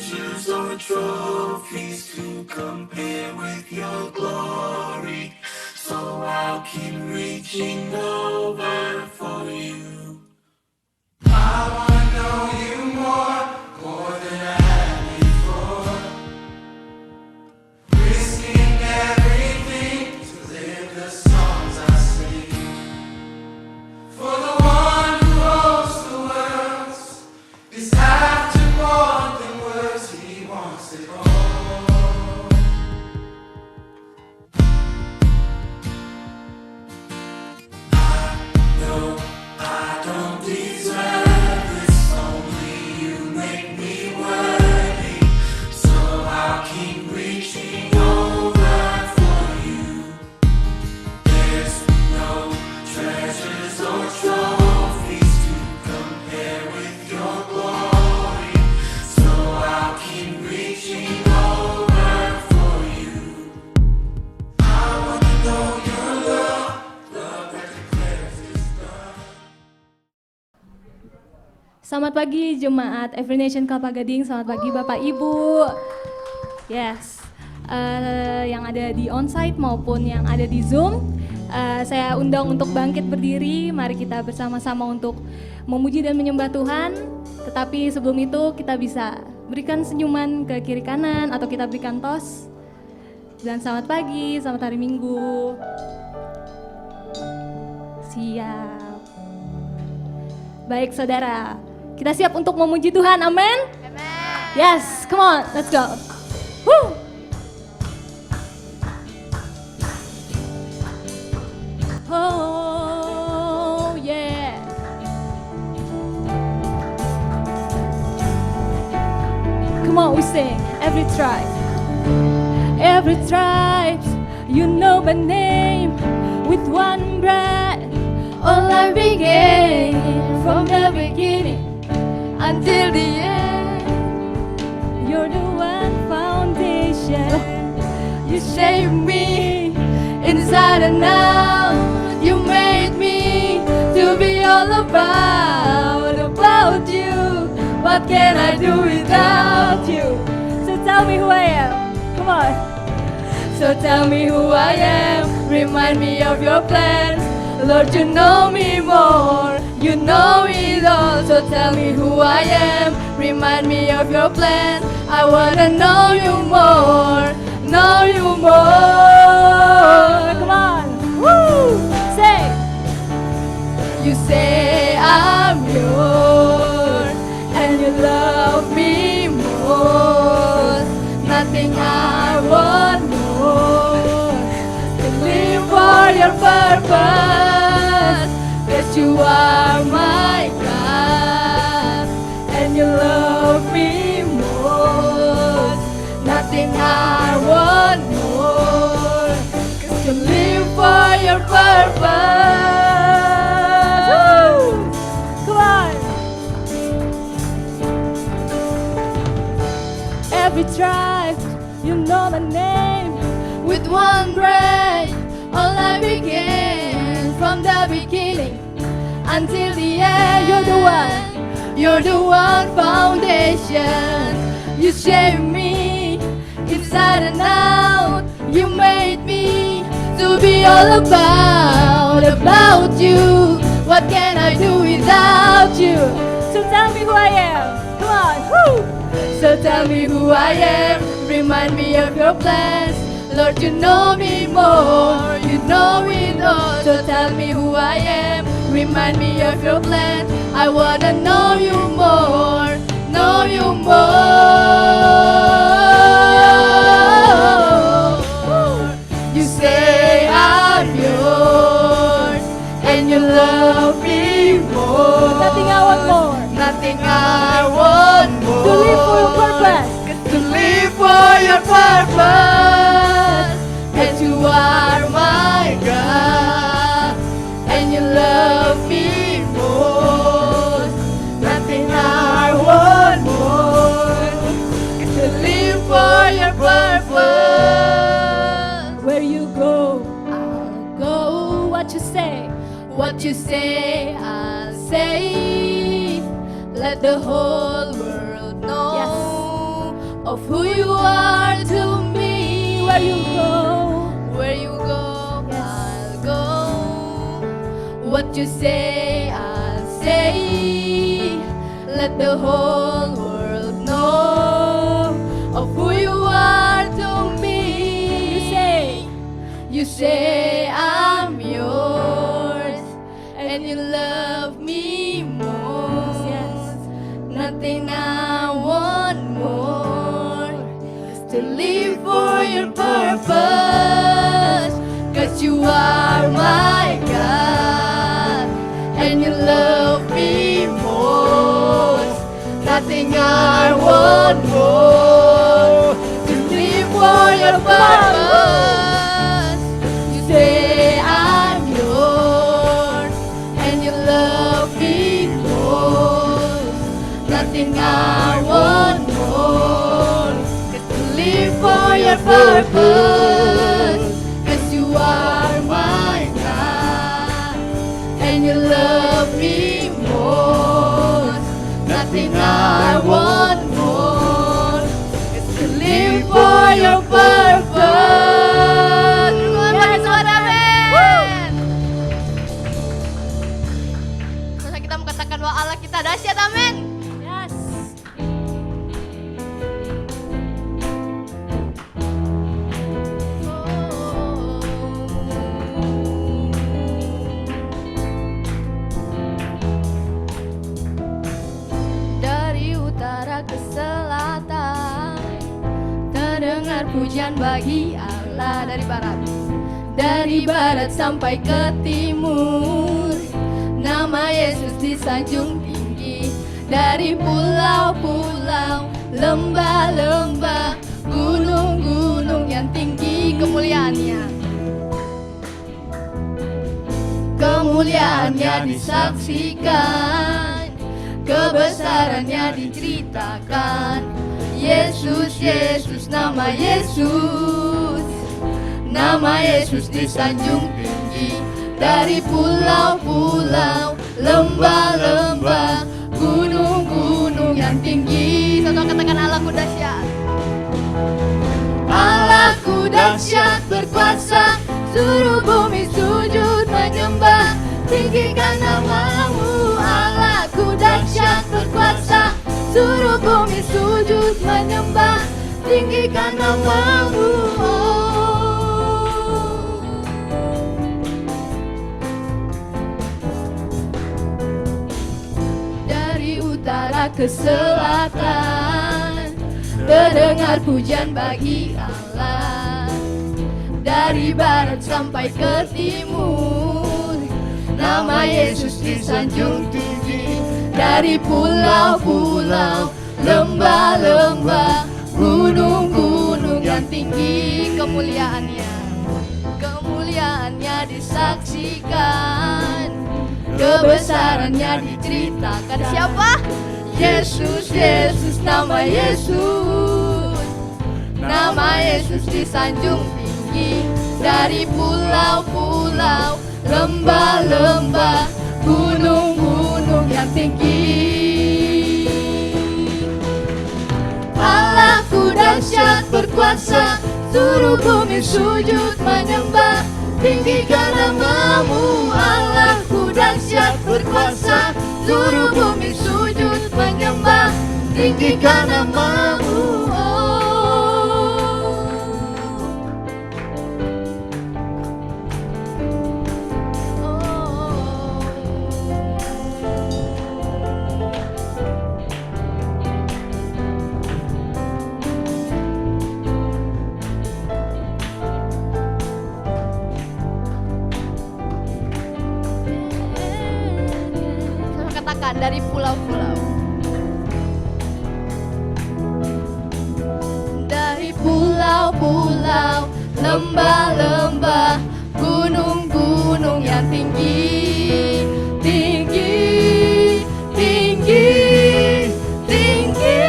treasures or trophies to compare with your glory. So I'll keep reaching over for you. I wanna know you more than I have before. Risking everything to live the songs I sing. For the one who holds the world is after more than words, he wants it all. No, I don't deserve this, only you make me worthy. So I'll keep reaching over for you. There's no treasures or trophies to compare with your glory. So I'll keep reaching over for you. I wanna know your love, love that declares its love. Selamat pagi Jemaat Every Nation Kelapa Gading, selamat pagi Bapak Ibu. Yes, yang ada di onsite maupun yang ada di Zoom, saya undang untuk bangkit berdiri. Mari kita bersama-sama untuk memuji dan menyembah Tuhan. Tetapi sebelum itu kita bisa berikan senyuman ke kiri kanan atau kita berikan tos. Dan selamat pagi, selamat hari Minggu. Siap. Baik saudara, kita siap untuk memuji Tuhan, amin? Yes, come on, let's go. Woo! Oh yeah. Come on, we sing every tribe. Every tribe, you know my name. With one breath, all I began from the beginning until the end. You're the one foundation. You shaped me inside and out. You made me to be all about you. What can I do without you? So tell me who I am. Come on. So tell me who I am. Remind me of your plans. Lord, you know me more. You know it all. So tell me who I am. Remind me of your plan. I wanna know you more. Know you more. Come on. Woo! Say. You say I'm yours, and you love me more. Nothing I want more. To live for your purpose. 'Cause you are my God, and you love me more. Nothing I want more. 'Cause you live for your purpose. Woo! Come on. Every tribe, you know my name. With one breath, all I began from the beginning until the end. You're the one. You're the one foundation. You shaped me inside and out. You made me to be all about you. What can I do without you? So tell me who I am. Come on. Woo! So tell me who I am. Remind me of your plans. Lord, you know me more. You know it all. So tell me who I am. Remind me of your plan. I wanna know you more. Know you more. You say I'm yours, and you love me more. Nothing I want more. Nothing I want more. To live for your purpose. To live for your purpose. And you are my God, and you love me more. Nothing I want more. To live for your purpose. Where you go, I'll go. What you say, what you say, I'll say. Let the whole world know. Yes. of who you are to me. Where you go, I'll go. What you say, I'll say. Let the whole world know of who you are to me. You say I'm yours, and you love me most. Nothing I want more is to live for your purpose. 'Cause you are my God, and you love me most. Nothing I want more to live for your purpose. You say I'm yours, and you love me most. Nothing I want more is to live for your purpose. 'Cause you are my God, and you love me most. Nothing I want more is to live for your purpose. Pakai suara men. Masa kita mengatakan bahwa Allah kita dahsyat, amin. Yes. Dari utara ke selatan terdengar pujian bagi Allah. Dari barat sampai ke timur, nama Yesus disanjung tinggi. Dari pulau-pulau, lembah-lembah, gunung-gunung yang tinggi, kemuliaannya disaksikan, kebesarannya diceritakan. Yesus, Yesus, nama Yesus disanjung tinggi. Dari pulau-pulau, lembah-lembah, gunung-gunung yang tinggi. Satu katakan Allahku dahsyat. Allahku dahsyat berkuasa, seluruh bumi sujud menyembah. Tinggikan namamu. Allahku dahsyat berkuasa, seluruh bumi sujud menyembah. Tinggikan namamu. Dari utara ke selatan terdengar pujian bagi Allah. Dari barat sampai ke timur, nama Yesus disanjung tinggi. Dari pulau-pulau, lembah-lembah, gunung-gunung yang tinggi, kemuliaannya disaksikan, kebesarannya diceritakan. Siapa? Yesus, Yesus, nama Yesus disanjung tinggi. Dari pulau-pulau, lembah-lembah, gunung-gunung yang tinggi. Allahku dahsyat berkuasa, seluruh bumi sujud menyembah. Tinggikan namamu. Allahku dahsyat berkuasa, seluruh bumi sujud menyembah. Tinggikan namamu. Dari pulau-pulau, dari pulau-pulau, lembah-lembah, gunung-gunung yang tinggi, tinggi, tinggi, tinggi.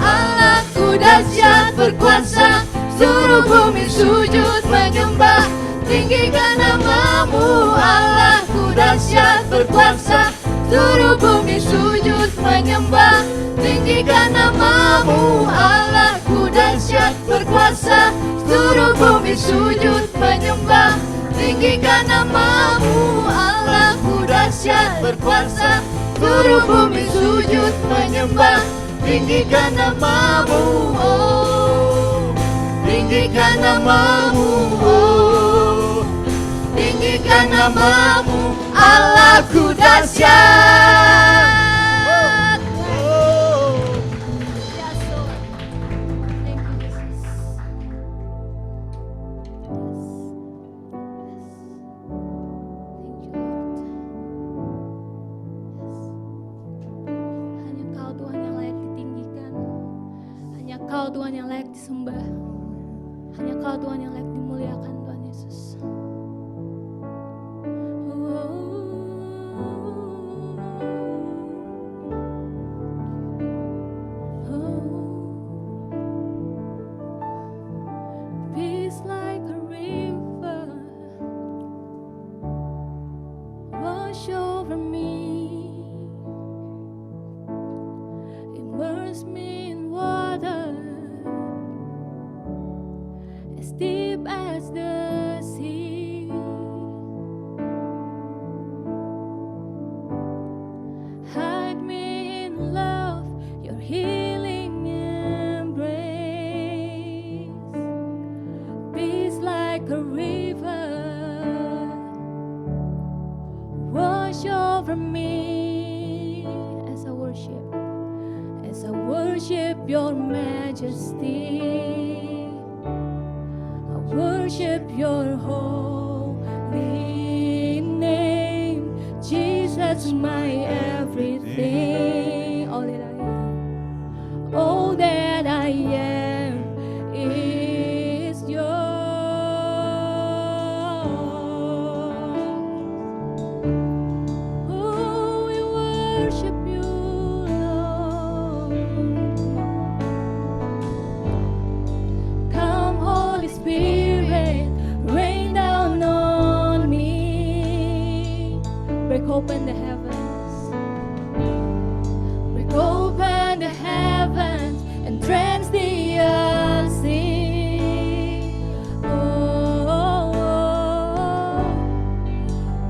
Allahku dahsyat berkuasa, seluruh bumi sujud menyembah. Tinggikan namamu. Allahku dahsyat berkuasa, seluruh bumi sujud menyembah. namamu, Allahku dahsyat berkuasa, seluruh bumi sujud menyembah. Tinggikan namamu, Allahku dahsyat berkuasa, seluruh bumi sujud menyembah. Tinggikan namamu, oh, tinggikan namamu, oh, tinggikan namamu, Allahku dahsyat. Yes, Lord. Thank you, Jesus. Thank you, Lord. Hanya Kau Tuhan yang layak ditinggikan. Hanya Kau Tuhan yang layak disembah. Hanya Kau Tuhan yang layak dimuliakan, Tuhan Yesus. Peace like a river, wash over me, immerse me in water as deep as the sea. Hide me in love, your healing embrace. Peace like a river, wash over me as I worship your majesty. I worship your holy name. Jesus, my everything. All that I am is yours. Oh, we worship you, Lord. Come, Holy Spirit, rain down on me. Break open the heavens. Break open the heavens and trance the unseen. Oh,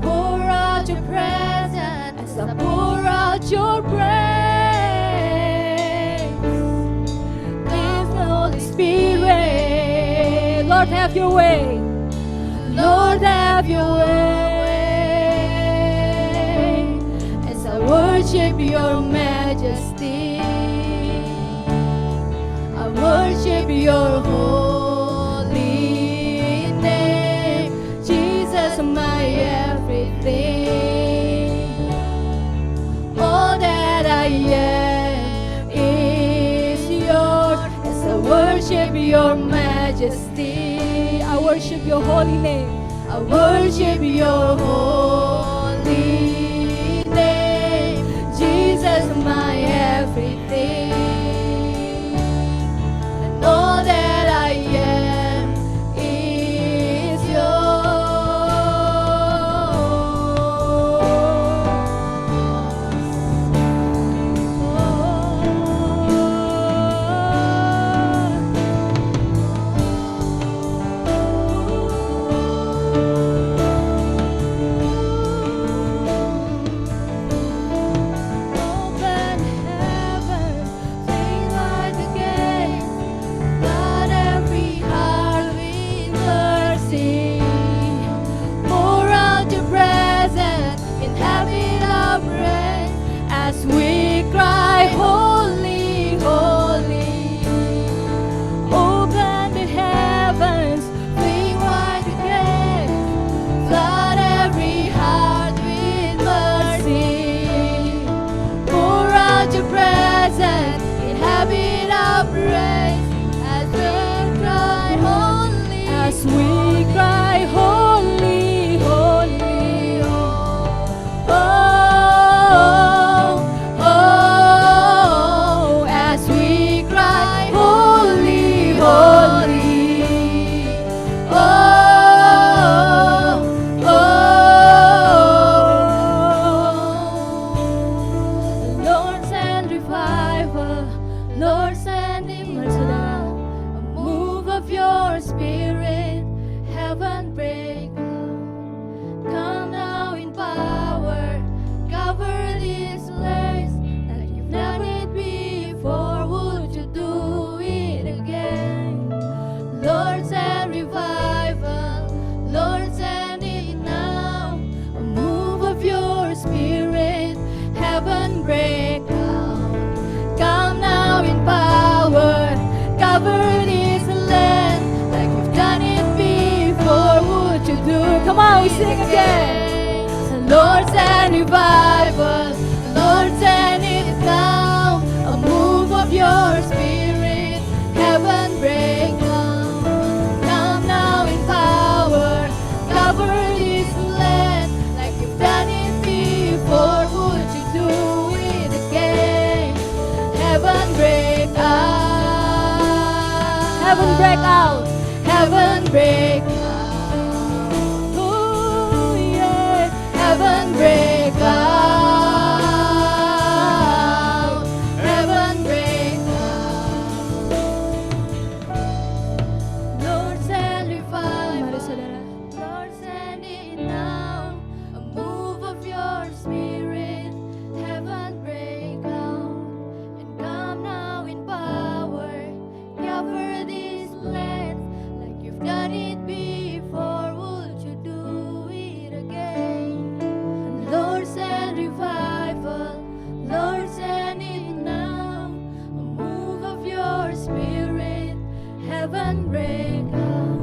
pour out your presence as I pour out your praise. Please, Holy Spirit, Lord, have your way. Lord, have your way. As I worship your majesty, I worship your holy name. Jesus, my everything. All that I am is yours. As I worship your majesty, I worship your holy name. I worship your holy name. Jesus, my everything. And all that I am is Open heaven, sing like the gate, flood every heart with mercy. Pour out your presence, inhabit our praise as we cry, holy, holy. Open the heavens, sing like the gate, flood every heart with mercy. Pour out your presence, inhabit our praise as we cry, holy, as we cry, holy, holy. Oh, oh, oh, as we cry, holy, holy. Oh, oh, Lord, send revival, Lord, send sing again. Lord, send revival. Lord, send it now. A move of your spirit. Heaven break down. Come now in power. Cover this land like you've done it before. Would you do it again? Heaven break out. Heaven break out. Heaven break out. Oh yeah. Heaven break out. Heaven break out. Lord, send revival. Mari saudara. Lord, send it now. A move of your spirit. Heaven break out. And come now in power. Cover this land like you've done it before. Would you do it again? Lord, send revival. Lord, send it now. A move of your spirit. Heaven break out.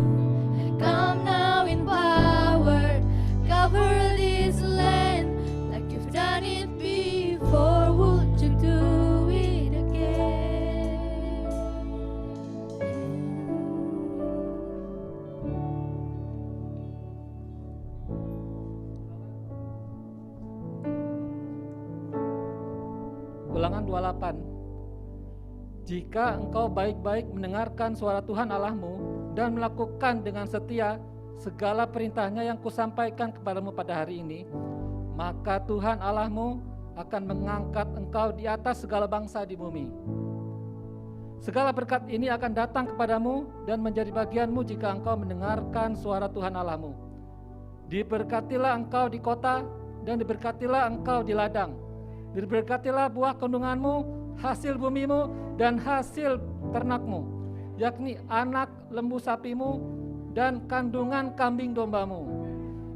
And come now in power. Cover this land like you've done it before. Would you do it again? Ulangan 28. Jika engkau baik-baik mendengarkan suara Tuhan Allahmu dan melakukan dengan setia segala perintahnya yang kusampaikan kepadamu pada hari ini, maka Tuhan Allahmu akan mengangkat engkau di atas segala bangsa di bumi. Segala berkat ini akan datang kepadamu dan menjadi bagianmu jika engkau mendengarkan suara Tuhan Allahmu. Diberkatilah engkau di kota dan diberkatilah engkau di ladang. Diberkatilah buah kandunganmu, hasil bumimu, dan hasil ternakmu, yakni anak lembu sapimu dan kandungan kambing dombamu.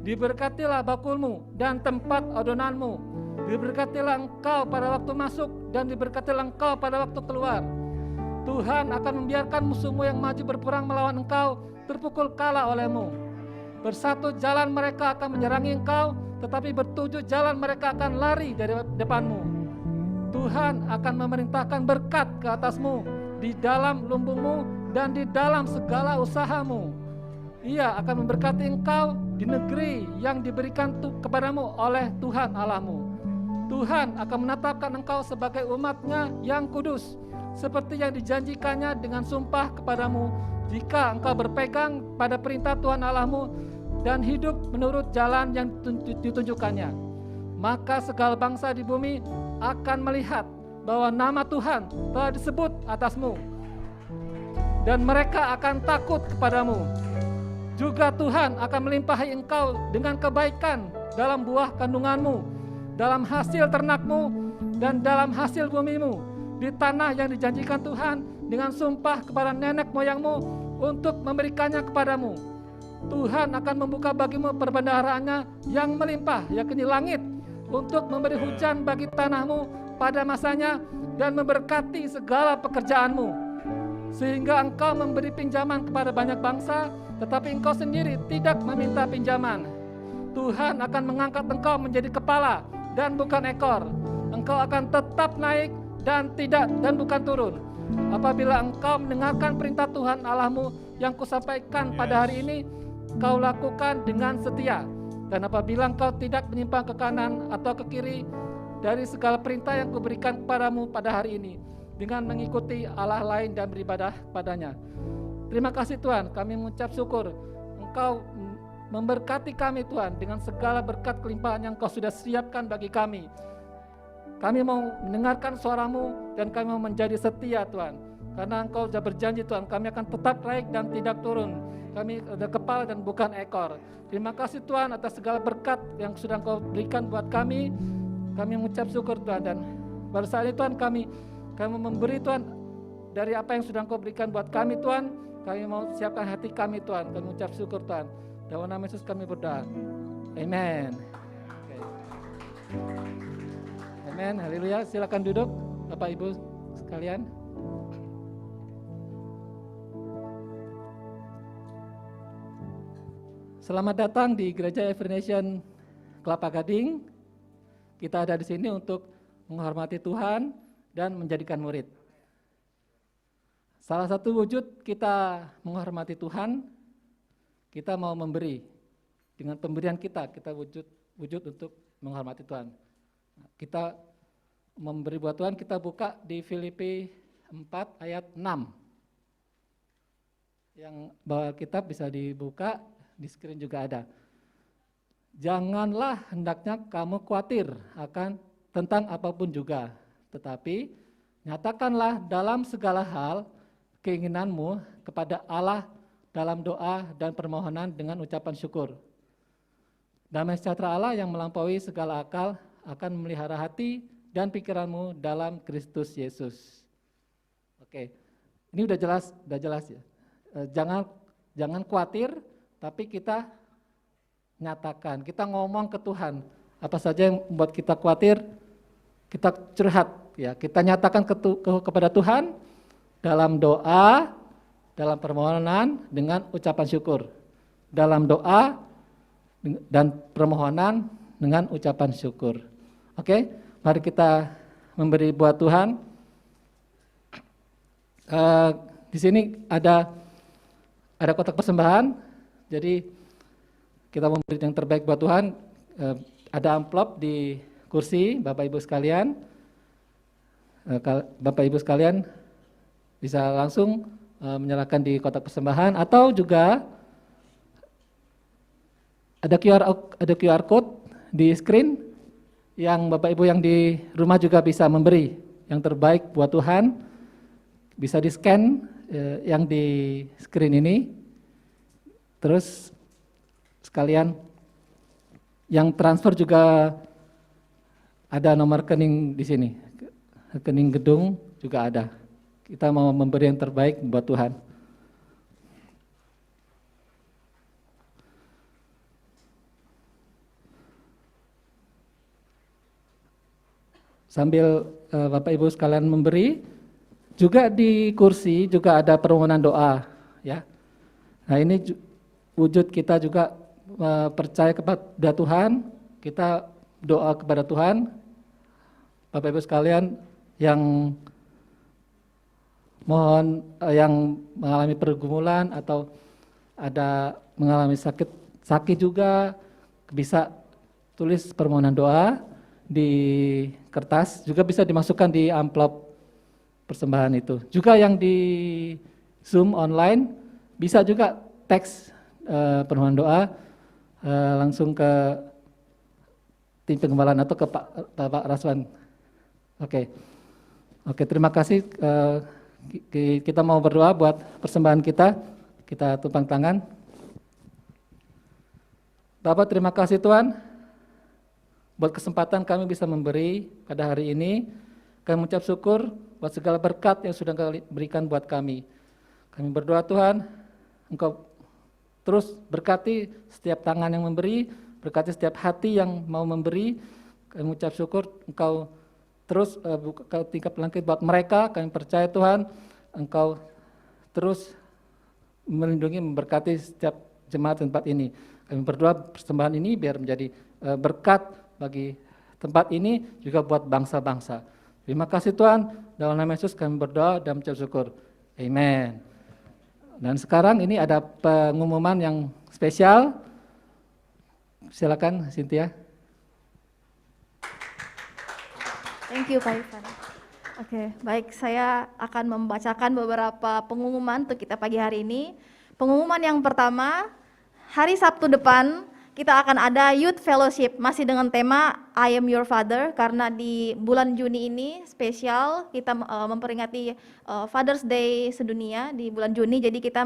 Diberkatilah bakulmu dan tempat adonanmu. Diberkatilah engkau pada waktu masuk dan diberkatilah engkau pada waktu keluar. Tuhan akan membiarkan musuhmu yang maju berperang melawan engkau terpukul kalah olehmu. Bersatu jalan mereka akan menyerangi engkau, tetapi bertujuh jalan mereka akan lari dari depanmu. Tuhan akan memerintahkan berkat ke atasmu di dalam lumbungmu dan di dalam segala usahamu. Ia akan memberkati engkau di negeri yang diberikan kepadamu oleh Tuhan Allahmu. Tuhan akan menetapkan engkau sebagai umat-Nya yang kudus, seperti yang dijanjikannya dengan sumpah kepadamu, jika engkau berpegang pada perintah Tuhan Allahmu dan hidup menurut jalan yang ditunjukkannya. Maka segala bangsa di bumi akan melihat bahwa nama Tuhan telah disebut atasmu, dan mereka akan takut kepadamu. Juga Tuhan akan melimpahi engkau dengan kebaikan dalam buah kandunganmu, dalam hasil ternakmu, dan dalam hasil bumimu, di tanah yang dijanjikan Tuhan dengan sumpah kepada nenek moyangmu untuk memberikannya kepadamu. Tuhan akan membuka bagimu perbendaharaannya yang melimpah, yakni langit, untuk memberi hujan bagi tanahmu pada masanya dan memberkati segala pekerjaanmu, sehingga engkau memberi pinjaman kepada banyak bangsa, tetapi engkau sendiri tidak meminta pinjaman. Tuhan akan mengangkat engkau menjadi kepala dan bukan ekor. Engkau akan tetap naik dan bukan turun. Apabila engkau mendengarkan perintah Tuhan Allahmu yang kusampaikan pada hari ini, kau lakukan dengan setia. Dan apabila engkau tidak menyimpang ke kanan atau ke kiri dari segala perintah yang kuberikan kepadamu pada hari ini, dengan mengikuti Allah lain dan beribadah padanya. Terima kasih Tuhan, kami mengucap syukur Engkau memberkati kami Tuhan dengan segala berkat kelimpahan yang Engkau sudah siapkan bagi kami. Kami mau mendengarkan suara-Mu dan kami mau menjadi setia Tuhan, karena Engkau sudah berjanji Tuhan, kami akan tetap naik dan tidak turun. Kami ada kepala dan bukan ekor. Terima kasih Tuhan atas segala berkat yang sudah Engkau berikan buat kami. Kami mengucap syukur Tuhan, dan pada saat ini Tuhan kami memberi Tuhan dari apa yang sudah Engkau berikan buat kami Tuhan. Kami mau siapkan hati kami Tuhan. Kami mengucap syukur Tuhan. Dalam nama Yesus kami berdoa. Amen. Okay. Amen. Haleluya. Silakan duduk Bapak Ibu sekalian. Selamat datang di Gereja Every Nation Kelapa Gading. Kita ada di sini untuk menghormati Tuhan dan menjadikan murid. Salah satu wujud kita menghormati Tuhan, kita mau memberi. Dengan pemberian kita wujud untuk menghormati Tuhan. Kita memberi buat Tuhan, kita buka di Filipi 4 ayat 6. Yang bawa kitab bisa dibuka, di screen juga ada. Janganlah hendaknya kamu khawatir akan tentang apapun juga, tetapi nyatakanlah dalam segala hal keinginanmu kepada Allah dalam doa dan permohonan dengan ucapan syukur. Damai sejahtera Allah yang melampaui segala akal akan memelihara hati dan pikiranmu dalam Kristus Yesus. Oke, ini udah jelas ya. Jangan khawatir, tapi kita nyatakan, kita ngomong ke Tuhan. Apa saja yang membuat kita khawatir, kita curhat, ya. Kita nyatakan kepada Tuhan dalam doa, dalam permohonan dengan ucapan syukur. Dalam doa dan permohonan dengan ucapan syukur. Oke, mari kita memberi buat Tuhan. Di sini ada kotak persembahan, jadi kita memberi yang terbaik buat Tuhan. Ada amplop di kursi, Bapak Ibu sekalian. Bapak Ibu sekalian bisa langsung menyerahkan di kotak persembahan, atau juga ada QR code di screen yang Bapak Ibu yang di rumah juga bisa memberi yang terbaik buat Tuhan. Bisa di-scan yang di screen ini. Terus sekalian yang transfer juga ada nomor rekening di sini. Rekening gedung juga ada. Kita mau memberi yang terbaik buat Tuhan. Sambil Bapak Ibu sekalian memberi, juga di kursi juga ada permohonan doa, ya. Nah, ini wujud kita juga percaya kepada Tuhan, kita doa kepada Tuhan. Bapak Ibu sekalian yang yang mengalami pergumulan atau ada mengalami sakit juga, bisa tulis permohonan doa di kertas, juga bisa dimasukkan di amplop persembahan itu. Juga yang di Zoom online bisa juga teks permohonan doa langsung ke tim pengembalaan atau ke Pak Raswan. Oke, terima kasih. Kita mau berdoa buat persembahan kita tumpang tangan. Bapak, terima kasih Tuhan buat kesempatan kami bisa memberi pada hari ini. Kami mengucap syukur buat segala berkat yang sudah Engkau berikan buat kami. Kami berdoa Tuhan, Engkau terus berkati setiap tangan yang memberi, berkati setiap hati yang mau memberi. Kami mengucap syukur Engkau terus buka tingkap langit buat mereka. Kami percaya Tuhan, Engkau terus melindungi, memberkati setiap jemaat tempat ini. Kami berdoa persembahan ini biar menjadi berkat bagi tempat ini, juga buat bangsa-bangsa. Terima kasih Tuhan, dalam nama Yesus kami berdoa dan mengucap syukur. Amen. Dan sekarang ini ada pengumuman yang spesial. Silakan Cynthia. Thank you Pak Ivan. Oke, baik, saya akan membacakan beberapa pengumuman untuk kita pagi hari ini. Pengumuman yang pertama, hari Sabtu depan kita akan ada Youth Fellowship, masih dengan tema I Am Your Father, karena di bulan Juni ini spesial kita memperingati Father's Day sedunia di bulan Juni. Jadi kita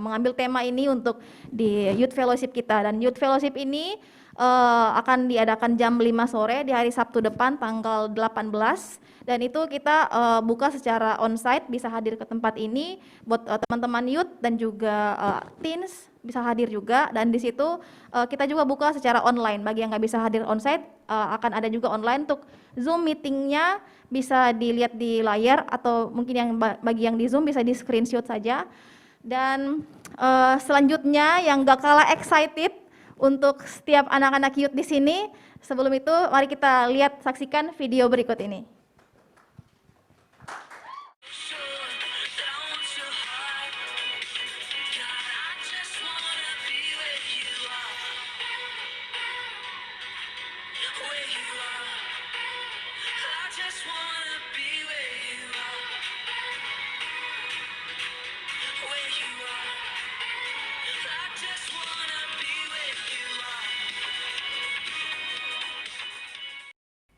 mengambil tema ini untuk di Youth Fellowship kita, dan Youth Fellowship ini akan diadakan jam 5 sore di hari Sabtu depan tanggal 18, dan itu kita buka secara onsite, bisa hadir ke tempat ini buat teman-teman youth dan juga teens bisa hadir juga. Dan di situ kita juga buka secara online, bagi yang nggak bisa hadir onsite akan ada juga online. Untuk Zoom meetingnya bisa dilihat di layar, atau mungkin yang bagi yang di Zoom bisa di screenshot saja. Dan selanjutnya yang gak kalah excited untuk setiap anak-anak youth di sini, sebelum itu mari kita lihat saksikan video berikut ini.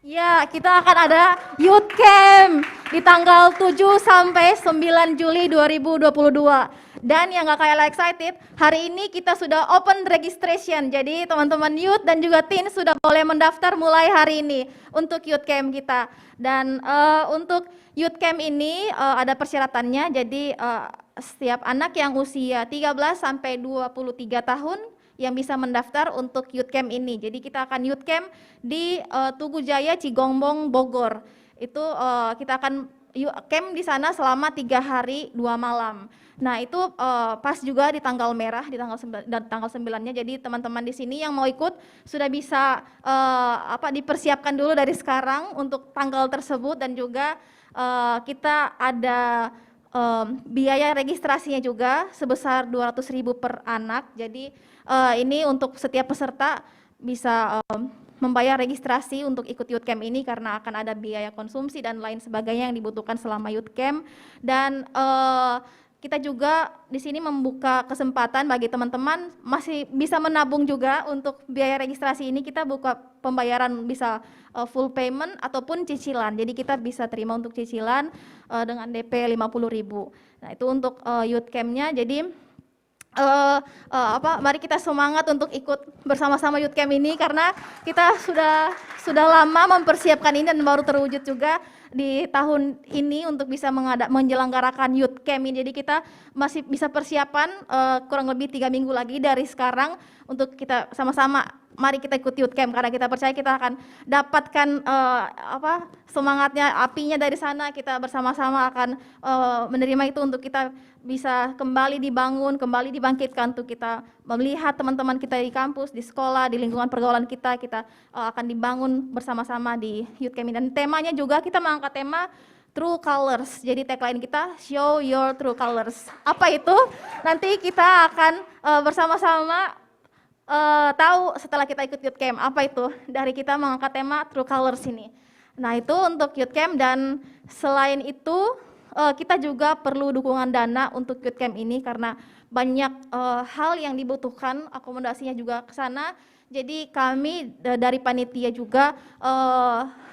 Ya, kita akan ada Youth Camp di tanggal 7 sampai 9 Juli 2022. Dan yang gak kalah excited, hari ini kita sudah open registration. Jadi teman-teman youth dan juga teen sudah boleh mendaftar mulai hari ini untuk Youth Camp kita. Dan untuk Youth Camp ini ada persyaratannya. Jadi setiap anak yang usia 13 sampai 23 tahun yang bisa mendaftar untuk Youth Camp ini. Jadi kita akan Youth Camp di Tugu Jaya, Cigombong, Bogor. Itu kita akan camp di sana selama 3 hari 2 malam. Nah itu pas juga di tanggal merah, di tanggal 9-nya. Jadi teman-teman di sini yang mau ikut sudah bisa dipersiapkan dulu dari sekarang untuk tanggal tersebut. Dan juga kita ada biaya registrasinya juga sebesar 200.000 per anak. Jadi ini untuk setiap peserta bisa membayar registrasi untuk ikut Youth Camp ini karena akan ada biaya konsumsi dan lain sebagainya yang dibutuhkan selama Youth Camp. Dan kita juga di sini membuka kesempatan bagi teman-teman masih bisa menabung juga untuk biaya registrasi ini. Kita buka pembayaran bisa full payment ataupun cicilan. Jadi kita bisa terima untuk cicilan dengan DP 50.000. Nah itu untuk Youth Camp-nya. Jadi mari kita semangat untuk ikut bersama-sama Youth Camp ini karena kita sudah lama mempersiapkan ini dan baru terwujud juga di tahun ini untuk bisa menyelenggarakan Youth Camp ini. Jadi kita masih bisa persiapan kurang lebih 3 minggu lagi dari sekarang untuk kita sama-sama mari kita ikut Youth Camp karena kita percaya kita akan dapatkan semangatnya, apinya dari sana. Kita bersama-sama akan menerima itu untuk kita bisa kembali dibangun, kembali dibangkitkan untuk kita melihat teman-teman kita di kampus, di sekolah, di lingkungan pergaulan kita akan dibangun bersama-sama di Youth Camp ini. Dan temanya juga kita mengangkat tema True Colors. Jadi tagline kita Show Your True Colors. Apa itu? Nanti kita akan bersama-sama tahu setelah kita ikut Youth Camp apa itu dari kita mengangkat tema True Colors ini. Nah itu untuk Youth Camp. Dan selain itu kita juga perlu dukungan dana untuk Youth Camp ini karena banyak hal yang dibutuhkan, akomodasinya juga ke sana. Jadi kami dari panitia juga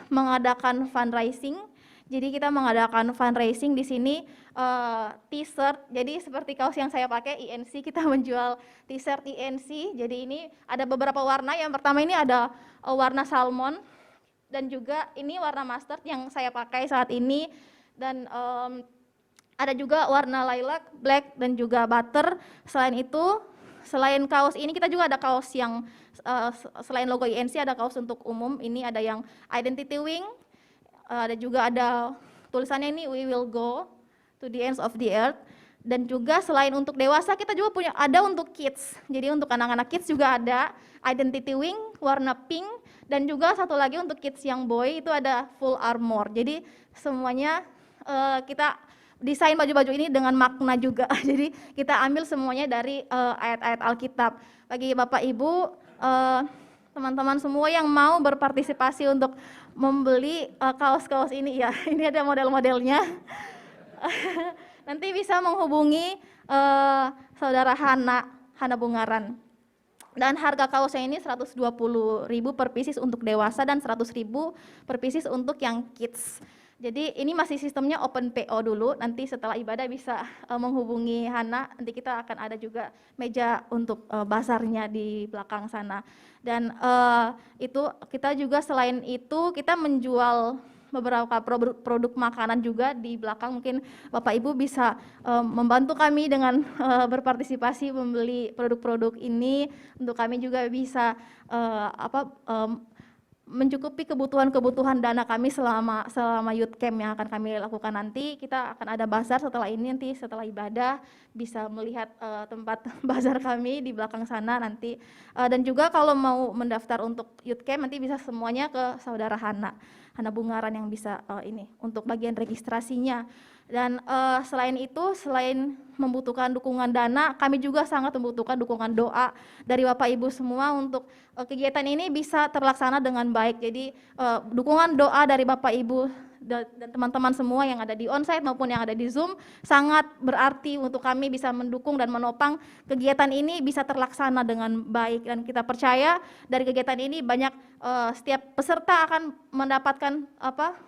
mengadakan fundraising. Jadi kita mengadakan fundraising di sini t-shirt. Jadi seperti kaos yang saya pakai INC, kita menjual t-shirt INC. Jadi ini ada beberapa warna. Yang pertama ini ada warna salmon dan juga ini warna mustard yang saya pakai saat ini. Dan ada juga warna lilac, black, dan juga butter. Selain itu, selain kaos ini kita juga ada kaos yang selain logo INC ada kaos untuk umum. Ini ada yang Identity Wing, ada juga ada tulisannya ini We Will Go to the Ends of the Earth. Dan juga selain untuk dewasa kita juga punya ada untuk kids. Jadi untuk anak-anak kids juga ada Identity Wing warna pink. Dan juga satu lagi untuk kids yang boy itu ada Full Armor. Jadi semuanya kita desain baju-baju ini dengan makna juga. Jadi kita ambil semuanya dari ayat-ayat Alkitab. Bagi Bapak Ibu, teman-teman semua yang mau berpartisipasi untuk membeli kaos-kaos ini ya, ini ada model-modelnya. Nanti bisa menghubungi saudara Hana Bungaran. Dan harga kaosnya ini 120.000 per pieces untuk dewasa dan 100.000 per pieces untuk yang kids. Jadi ini masih sistemnya open PO dulu, nanti setelah ibadah bisa menghubungi Hana, nanti kita akan ada juga meja untuk basarnya di belakang sana. Dan itu kita juga selain itu kita menjual beberapa produk makanan juga di belakang. Mungkin Bapak Ibu bisa membantu kami dengan berpartisipasi membeli produk-produk ini untuk kami juga bisa mencukupi kebutuhan-kebutuhan dana kami selama youth camp yang akan kami lakukan nanti. Kita akan ada bazar setelah ini, nanti setelah ibadah bisa melihat tempat bazar kami di belakang sana nanti. Dan juga kalau mau mendaftar untuk youth camp nanti bisa semuanya ke saudara Hana Bungaran yang bisa ini untuk bagian registrasinya. Dan selain itu, selain membutuhkan dukungan dana, kami juga sangat membutuhkan dukungan doa dari Bapak Ibu semua untuk kegiatan ini bisa terlaksana dengan baik. Jadi dukungan doa dari Bapak Ibu dan teman-teman semua yang ada di onsite maupun yang ada di Zoom sangat berarti untuk kami bisa mendukung dan menopang kegiatan ini bisa terlaksana dengan baik. Dan kita percaya dari kegiatan ini banyak setiap peserta akan mendapatkan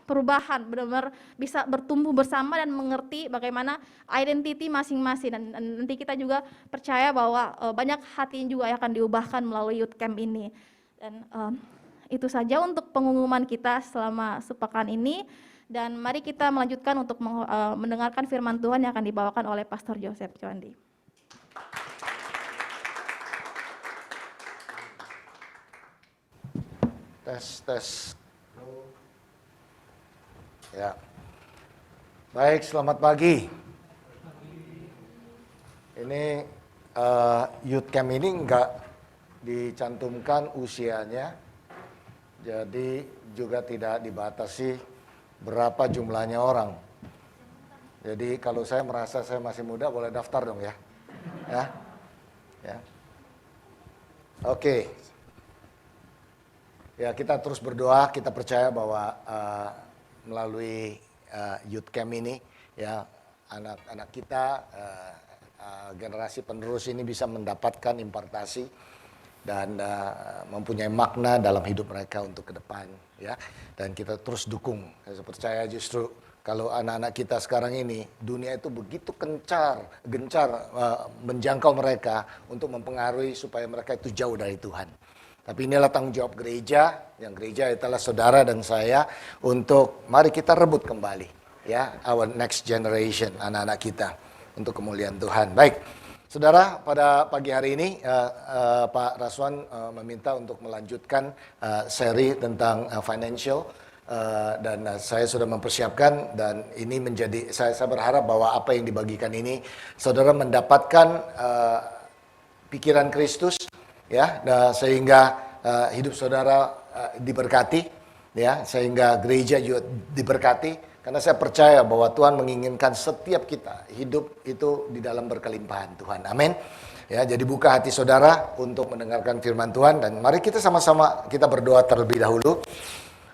perubahan, benar-benar bisa bertumbuh bersama dan mengerti bagaimana identiti masing-masing. Dan nanti kita juga percaya bahwa banyak hati juga akan diubahkan melalui youth camp ini. Dan itu saja untuk pengumuman kita selama sepekan ini, dan mari kita melanjutkan untuk mendengarkan firman Tuhan yang akan dibawakan oleh Pastor Joseph Chowandi. Tes. Ya. Baik, selamat pagi. Ini youth camp ini enggak dicantumkan usianya. Jadi juga tidak dibatasi berapa jumlahnya orang. Jadi kalau saya merasa saya masih muda, boleh daftar dong ya. Ya. Oke. Ya, kita terus berdoa, kita percaya bahwa melalui youth camp ini ya anak-anak kita generasi penerus ini bisa mendapatkan impartasi dan mempunyai makna dalam hidup mereka untuk ke depan ya. Dan kita terus dukung. Saya percaya justru kalau anak-anak kita sekarang ini dunia itu begitu gencar menjangkau mereka untuk mempengaruhi supaya mereka itu jauh dari Tuhan. Tapi inilah tanggung jawab gereja, yang gereja adalah saudara dan saya untuk mari kita rebut kembali ya our next generation, anak-anak kita untuk kemuliaan Tuhan. Baik. Saudara, pada pagi hari ini Pak Raswan meminta untuk melanjutkan seri tentang financial dan saya sudah mempersiapkan, dan ini menjadi saya berharap bahwa apa yang dibagikan ini saudara mendapatkan pikiran Kristus ya, sehingga hidup saudara diberkati ya, sehingga gereja juga diberkati. Karena saya percaya bahwa Tuhan menginginkan setiap kita hidup itu di dalam berkelimpahan Tuhan. Amin. Ya, jadi buka hati saudara untuk mendengarkan firman Tuhan, dan mari kita sama-sama kita berdoa terlebih dahulu.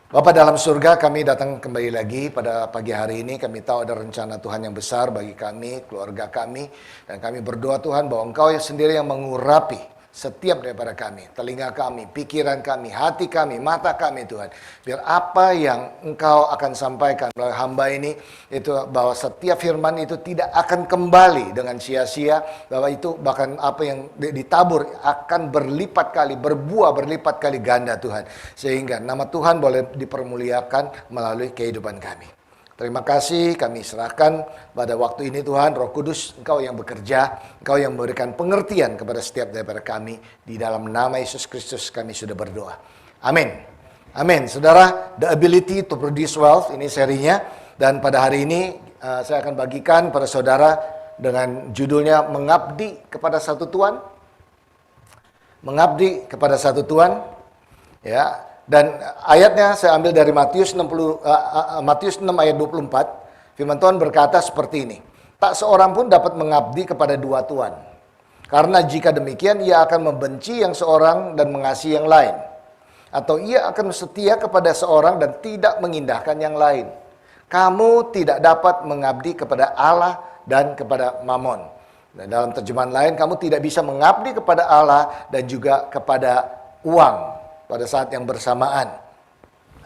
Bapa dalam surga, kami datang kembali lagi pada pagi hari ini. Kami tahu ada rencana Tuhan yang besar bagi kami, keluarga kami, dan kami berdoa Tuhan bahwa Engkau sendiri yang mengurapi setiap daripada kami, telinga kami, pikiran kami, hati kami, mata kami Tuhan. Biar apa yang Engkau akan sampaikan melalui hamba ini, itu bahwa setiap firman itu tidak akan kembali dengan sia-sia, bahwa itu bahkan apa yang ditabur akan berlipat kali, berbuah berlipat kali ganda Tuhan. Sehingga nama Tuhan boleh dipermuliakan melalui kehidupan kami. Terima kasih, kami serahkan pada waktu ini Tuhan, Roh Kudus, Engkau yang bekerja, Engkau yang memberikan pengertian kepada setiap daripada kami. Di dalam nama Yesus Kristus kami sudah berdoa. Amin. Amin. Saudara, The Ability to Produce Wealth, ini serinya. Dan pada hari ini saya akan bagikan pada saudara dengan judulnya Mengabdi kepada Satu Tuhan. Mengabdi kepada Satu Tuhan. Ya. Dan ayatnya saya ambil dari Matius 6 ayat 24. Firman Tuhan berkata seperti ini. Tak seorang pun dapat mengabdi kepada dua tuan. Karena jika demikian ia akan membenci yang seorang dan mengasihi yang lain. Atau ia akan setia kepada seorang dan tidak mengindahkan yang lain. Kamu tidak dapat mengabdi kepada Allah dan kepada Mamon. Dan dalam terjemahan lain, kamu tidak bisa mengabdi kepada Allah dan juga kepada uang pada saat yang bersamaan.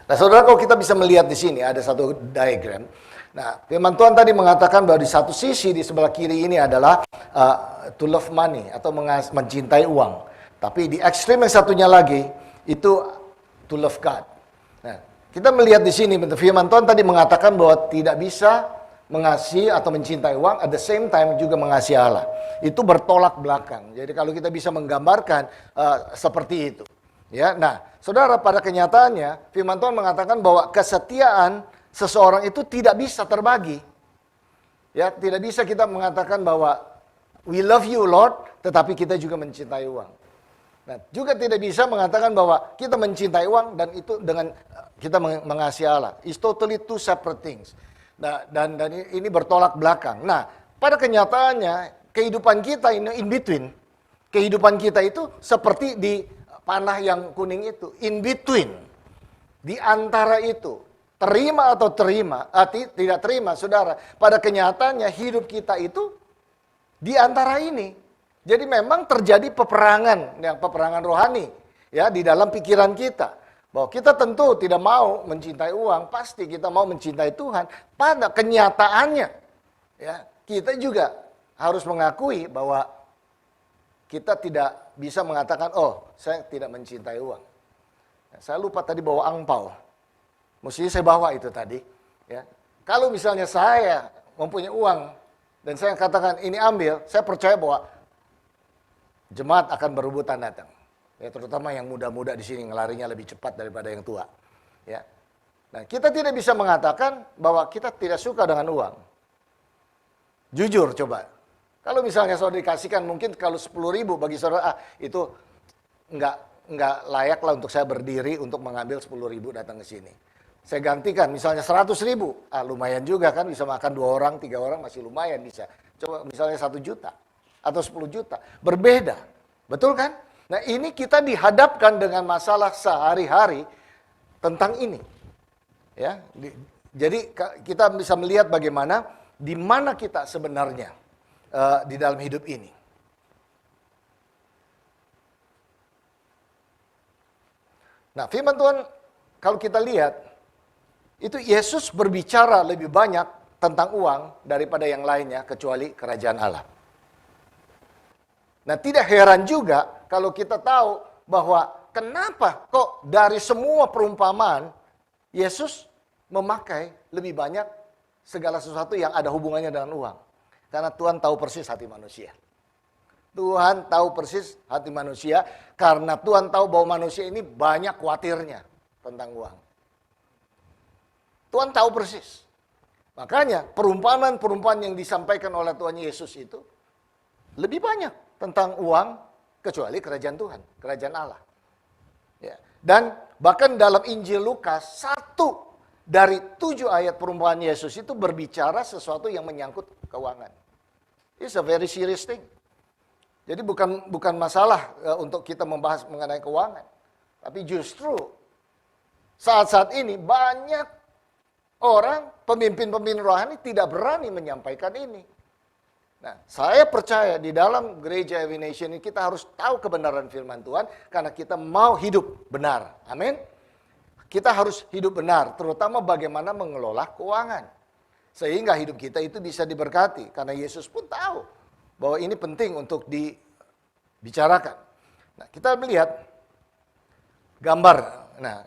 Nah, saudara, kalau kita bisa melihat di sini ada satu diagram. Nah, firman Tuhan tadi mengatakan bahwa di satu sisi di sebelah kiri ini adalah to love money atau mencintai uang. Tapi di ekstrim yang satunya lagi itu to love God. Nah, kita melihat di sini firman Tuhan tadi mengatakan bahwa tidak bisa mengasihi atau mencintai uang, at the same time juga mengasihi Allah. Itu bertolak belakang. Jadi kalau kita bisa menggambarkan seperti itu. Ya, nah, saudara, pada kenyataannya firman Tuhan mengatakan bahwa kesetiaan seseorang itu tidak bisa terbagi. Ya, tidak bisa kita mengatakan bahwa we love you Lord, tetapi kita juga mencintai uang. Nah, juga tidak bisa mengatakan bahwa kita mencintai uang dan itu dengan kita mengasihi Allah. It's totally two separate things. Nah, dan ini bertolak belakang. Nah, pada kenyataannya kehidupan kita ini in between. Kehidupan kita itu seperti di panah yang kuning itu, in between, di antara itu, terima atau tidak terima, saudara. Pada kenyataannya hidup kita itu di antara ini. Jadi memang terjadi peperangan, peperangan rohani, ya, di dalam pikiran kita. Bahwa kita tentu tidak mau mencintai uang, pasti kita mau mencintai Tuhan. Pada kenyataannya, ya, kita juga harus mengakui bahwa kita tidak bisa mengatakan, oh, saya tidak mencintai uang. Saya lupa tadi bawa angpau. Mestinya saya bawa itu tadi. Ya. Kalau misalnya saya mempunyai uang, dan saya katakan ini ambil, saya percaya bahwa jemaat akan berebutan datang. Ya, terutama yang muda-muda di sini ngelarinya lebih cepat daripada yang tua. Ya. Nah, kita tidak bisa mengatakan bahwa kita tidak suka dengan uang. Jujur coba. Kalau misalnya saudara dikasihkan mungkin kalau 10.000 bagi saudara, itu enggak layak lah untuk saya berdiri untuk mengambil 10.000 datang ke sini. Saya gantikan misalnya 100.000, lumayan juga kan, bisa makan 2 orang, 3 orang masih lumayan bisa. Coba misalnya 1 juta atau 10 juta, berbeda, betul kan? Nah, ini kita dihadapkan dengan masalah sehari-hari tentang ini, ya. Jadi kita bisa melihat bagaimana di mana kita sebenarnya di dalam hidup ini. Nah, firman Tuhan kalau kita lihat, itu Yesus berbicara lebih banyak tentang uang daripada yang lainnya kecuali kerajaan Allah. Nah, tidak heran juga kalau kita tahu bahwa kenapa kok dari semua perumpamaan Yesus memakai lebih banyak segala sesuatu yang ada hubungannya dengan uang. Karena Tuhan tahu persis hati manusia. Tuhan tahu persis hati manusia karena Tuhan tahu bahwa manusia ini banyak khawatirnya tentang uang. Tuhan tahu persis. Makanya perumpamaan-perumpamaan yang disampaikan oleh Tuhan Yesus itu lebih banyak tentang uang kecuali kerajaan Tuhan, kerajaan Allah. Ya. Dan bahkan dalam Injil Lukas 1 dari 7 ayat perumpamaan Yesus itu berbicara sesuatu yang menyangkut keuangan. It's a very serious thing. Jadi bukan masalah untuk kita membahas mengenai keuangan. Tapi justru saat-saat ini banyak orang, pemimpin-pemimpin rohani tidak berani menyampaikan ini. Nah, saya percaya di dalam gereja Every Nation ini kita harus tahu kebenaran firman Tuhan karena kita mau hidup benar. Amin. Kita harus hidup benar, terutama bagaimana mengelola keuangan. Sehingga hidup kita itu bisa diberkati. Karena Yesus pun tahu bahwa ini penting untuk dibicarakan. Nah, kita melihat gambar. Nah,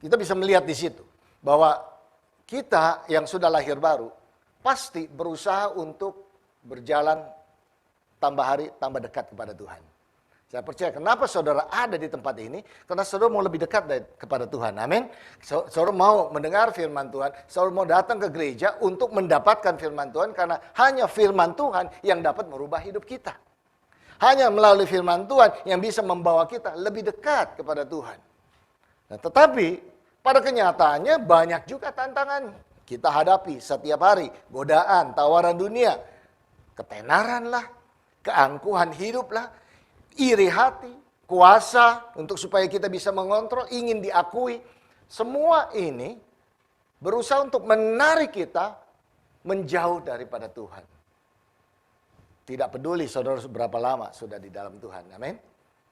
kita bisa melihat di situ bahwa kita yang sudah lahir baru pasti berusaha untuk berjalan tambah hari tambah dekat kepada Tuhan. Saya percaya kenapa saudara ada di tempat ini, karena saudara mau lebih dekat kepada Tuhan. Amin. Saudara mau mendengar firman Tuhan, saudara mau datang ke gereja untuk mendapatkan firman Tuhan, karena hanya firman Tuhan yang dapat merubah hidup kita. Hanya melalui firman Tuhan yang bisa membawa kita lebih dekat kepada Tuhan. Nah, tetapi pada kenyataannya banyak juga tantangan kita hadapi setiap hari. Godaan, tawaran dunia, ketenaran lah, keangkuhan hidup lah, iri hati, kuasa untuk supaya kita bisa mengontrol, ingin diakui. Semua ini berusaha untuk menarik kita menjauh daripada Tuhan. Tidak peduli saudara berapa lama sudah di dalam Tuhan. Amin.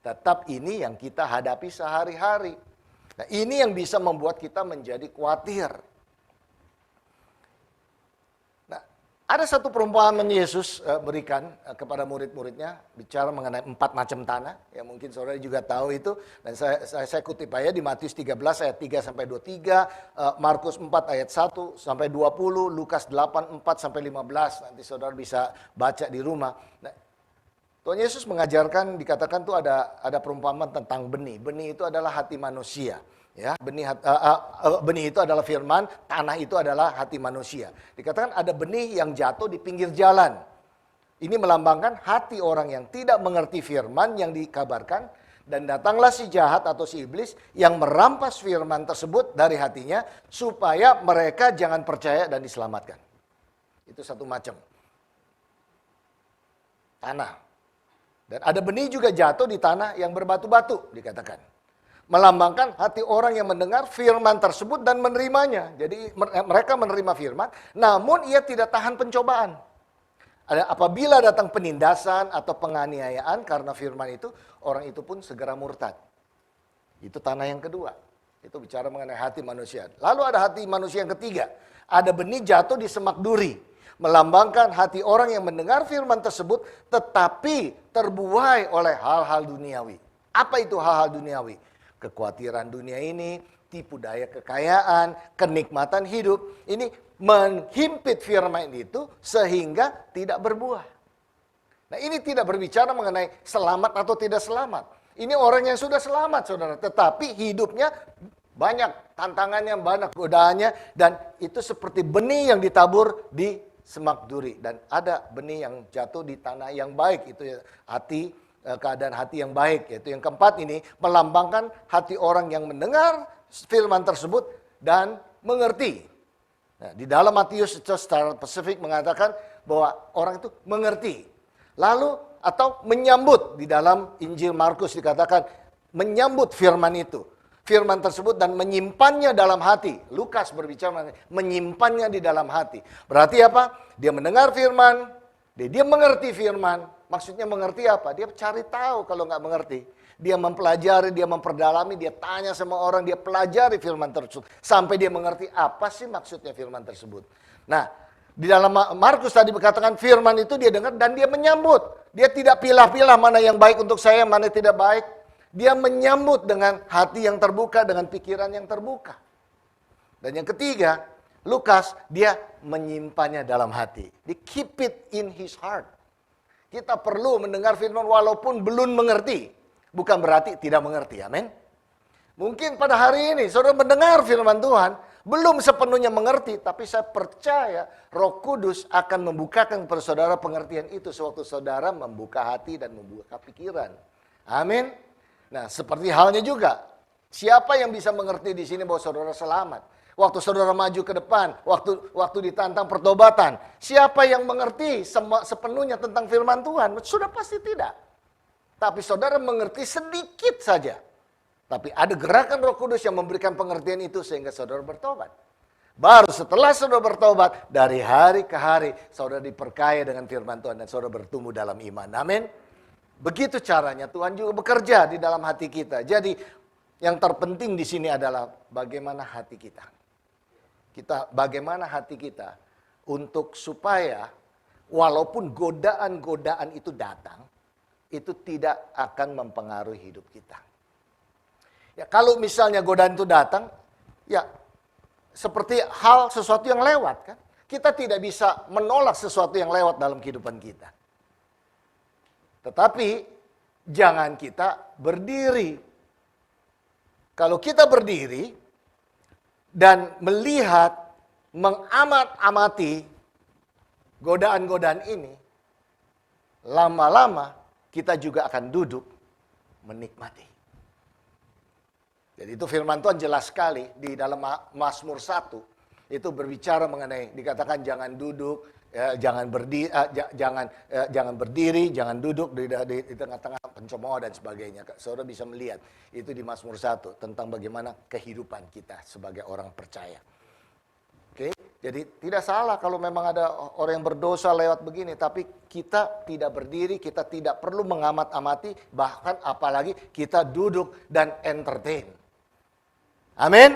Tetap ini yang kita hadapi sehari-hari. Nah, ini yang bisa membuat kita menjadi khawatir. Ada satu perumpamaan Yesus berikan kepada murid-muridnya, bicara mengenai 4 macam tanah, ya mungkin saudara juga tahu itu, dan saya kutip aja di Matius 13 ayat 3 sampai 23, Markus 4 ayat 1 sampai 20, Lukas 8 4 sampai 15, nanti saudara bisa baca di rumah. Nah, Tuhan Yesus mengajarkan, dikatakan tuh ada perumpamaan tentang benih. Benih itu adalah hati manusia. Ya, benih itu adalah firman, tanah itu adalah hati manusia. Dikatakan ada benih yang jatuh di pinggir jalan. Ini melambangkan hati orang yang tidak mengerti firman yang dikabarkan, dan datanglah si jahat atau si iblis yang merampas firman tersebut dari hatinya supaya mereka jangan percaya dan diselamatkan. Itu satu macam tanah. Dan ada benih juga jatuh di tanah yang berbatu-batu, dikatakan. Melambangkan hati orang yang mendengar firman tersebut dan menerimanya. Jadi mereka menerima firman, namun ia tidak tahan pencobaan. Apabila datang penindasan atau penganiayaan karena firman itu, orang itu pun segera murtad. Itu tanah yang kedua. Itu bicara mengenai hati manusia. Lalu ada hati manusia yang ketiga. Ada benih jatuh di semak duri. Melambangkan hati orang yang mendengar firman tersebut tetapi terbuai oleh hal-hal duniawi. Apa itu hal-hal duniawi? Kekhawatiran dunia ini, tipu daya kekayaan, kenikmatan hidup. Ini menghimpit firman itu sehingga tidak berbuah. Nah, ini tidak berbicara mengenai selamat atau tidak selamat. Ini orang yang sudah selamat, saudara. Tetapi hidupnya banyak tantangannya, banyak godaannya. Dan itu seperti benih yang ditabur di semak duri. Dan ada benih yang jatuh di tanah yang baik. Itu ya, keadaan hati yang baik. Yaitu yang keempat ini melambangkan hati orang yang mendengar firman tersebut dan mengerti. Nah, di dalam Matius secara spesifik mengatakan bahwa orang itu mengerti. Lalu atau menyambut, di dalam Injil Markus dikatakan menyambut firman itu. Firman tersebut dan menyimpannya dalam hati. Lukas berbicara menyimpannya di dalam hati. Berarti apa? Dia mendengar firman, dia mengerti firman. Maksudnya mengerti apa? Dia cari tahu kalau nggak mengerti. Dia mempelajari, dia memperdalami, dia tanya sama orang, dia pelajari firman tersebut. Sampai dia mengerti apa sih maksudnya firman tersebut. Nah, di dalam Markus tadi berkatakan firman itu dia dengar dan dia menyambut. Dia tidak pilah-pilah mana yang baik untuk saya, mana yang tidak baik. Dia menyambut dengan hati yang terbuka, dengan pikiran yang terbuka. Dan yang ketiga, Lukas, dia menyimpannya dalam hati. Dia keep it in his heart. Kita perlu mendengar firman walaupun belum mengerti. Bukan berarti tidak mengerti, amin. Mungkin pada hari ini saudara mendengar firman Tuhan, belum sepenuhnya mengerti, tapi saya percaya Roh Kudus akan membukakan kepada saudara pengertian itu sewaktu saudara membuka hati dan membuka pikiran. Amin. Nah, seperti halnya juga, siapa yang bisa mengerti di sini bahwa saudara selamat? Waktu saudara maju ke depan, waktu ditantang pertobatan, siapa yang mengerti sepenuhnya tentang firman Tuhan? Sudah pasti tidak. Tapi saudara mengerti sedikit saja. Tapi ada gerakan Roh Kudus yang memberikan pengertian itu sehingga saudara bertobat. Baru setelah saudara bertobat, dari hari ke hari saudara diperkaya dengan firman Tuhan dan saudara bertumbuh dalam iman. Amin. Begitu caranya Tuhan juga bekerja di dalam hati kita. Jadi yang terpenting di sini adalah bagaimana hati kita. Bagaimana hati kita untuk supaya walaupun godaan-godaan itu datang, itu tidak akan mempengaruhi hidup kita. Ya, kalau misalnya godaan itu datang, ya seperti sesuatu yang lewat kan. Kita tidak bisa menolak sesuatu yang lewat dalam kehidupan kita. Tetapi jangan kita berdiri. Kalau kita berdiri dan melihat, mengamat-amati godaan-godaan ini, lama-lama kita juga akan duduk menikmati. Jadi itu firman Tuhan jelas sekali di dalam Mazmur 1. Itu berbicara mengenai, dikatakan jangan duduk, jangan berdiri, jangan duduk di tengah-tengah pencemooh dan sebagainya. Saudara bisa melihat itu di Mazmur 1 tentang bagaimana kehidupan kita sebagai orang percaya. Oke, jadi tidak salah kalau memang ada orang yang berdosa lewat begini, tapi kita tidak berdiri, kita tidak perlu mengamat-amati, bahkan apalagi kita duduk dan entertain. Amin.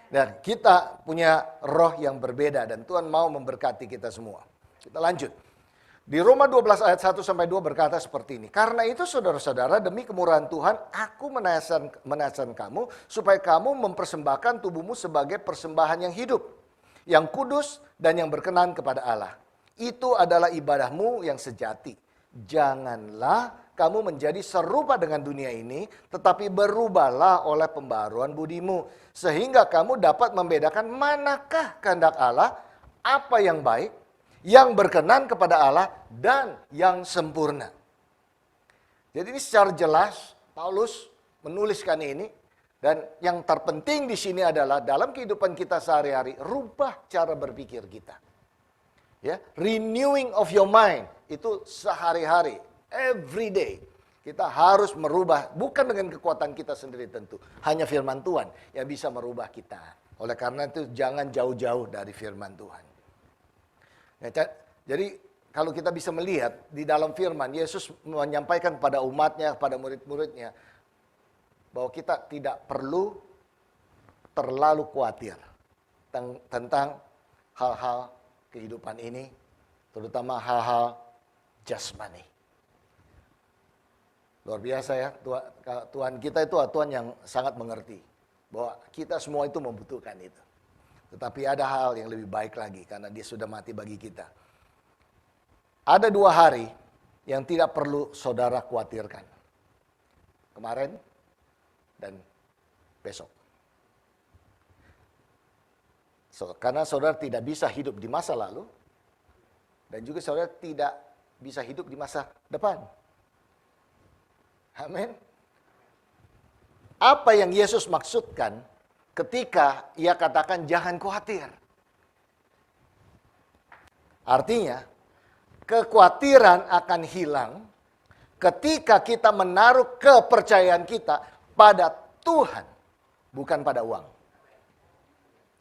Dan kita punya roh yang berbeda dan Tuhan mau memberkati kita semua. Kita lanjut. Di Roma 12 ayat 1-2 berkata seperti ini. Karena itu saudara-saudara, demi kemurahan Tuhan, aku menasihatkan kamu supaya kamu mempersembahkan tubuhmu sebagai persembahan yang hidup, yang kudus dan yang berkenan kepada Allah. Itu adalah ibadahmu yang sejati. Janganlah kamu menjadi serupa dengan dunia ini, tetapi berubahlah oleh pembaruan budimu, sehingga kamu dapat membedakan manakah kehendak Allah, apa yang baik, yang berkenan kepada Allah, dan yang sempurna. Jadi ini secara jelas Paulus menuliskan ini, dan yang terpenting di sini adalah dalam kehidupan kita sehari-hari, rubah cara berpikir kita. Ya, renewing of your mind itu sehari-hari, every day. Kita harus merubah, bukan dengan kekuatan kita sendiri tentu, hanya firman Tuhan yang bisa merubah kita. Oleh karena itu jangan jauh-jauh dari firman Tuhan. Ya, jadi kalau kita bisa melihat di dalam firman, Yesus menyampaikan kepada umatnya, kepada murid-muridnya, bahwa kita tidak perlu terlalu khawatir tentang hal-hal kehidupan ini, terutama hal-hal jasmani. Luar biasa ya, Tuhan kita itu Tuhan yang sangat mengerti, bahwa kita semua itu membutuhkan itu. Tetapi ada hal yang lebih baik lagi, karena dia sudah mati bagi kita. Ada 2 hari yang tidak perlu saudara khawatirkan. Kemarin dan besok. Karena saudara tidak bisa hidup di masa lalu, dan juga saudara tidak bisa hidup di masa depan. Amin. Apa yang Yesus maksudkan ketika ia katakan jangan khawatir? Artinya, kekhawatiran akan hilang ketika kita menaruh kepercayaan kita pada Tuhan, bukan pada uang.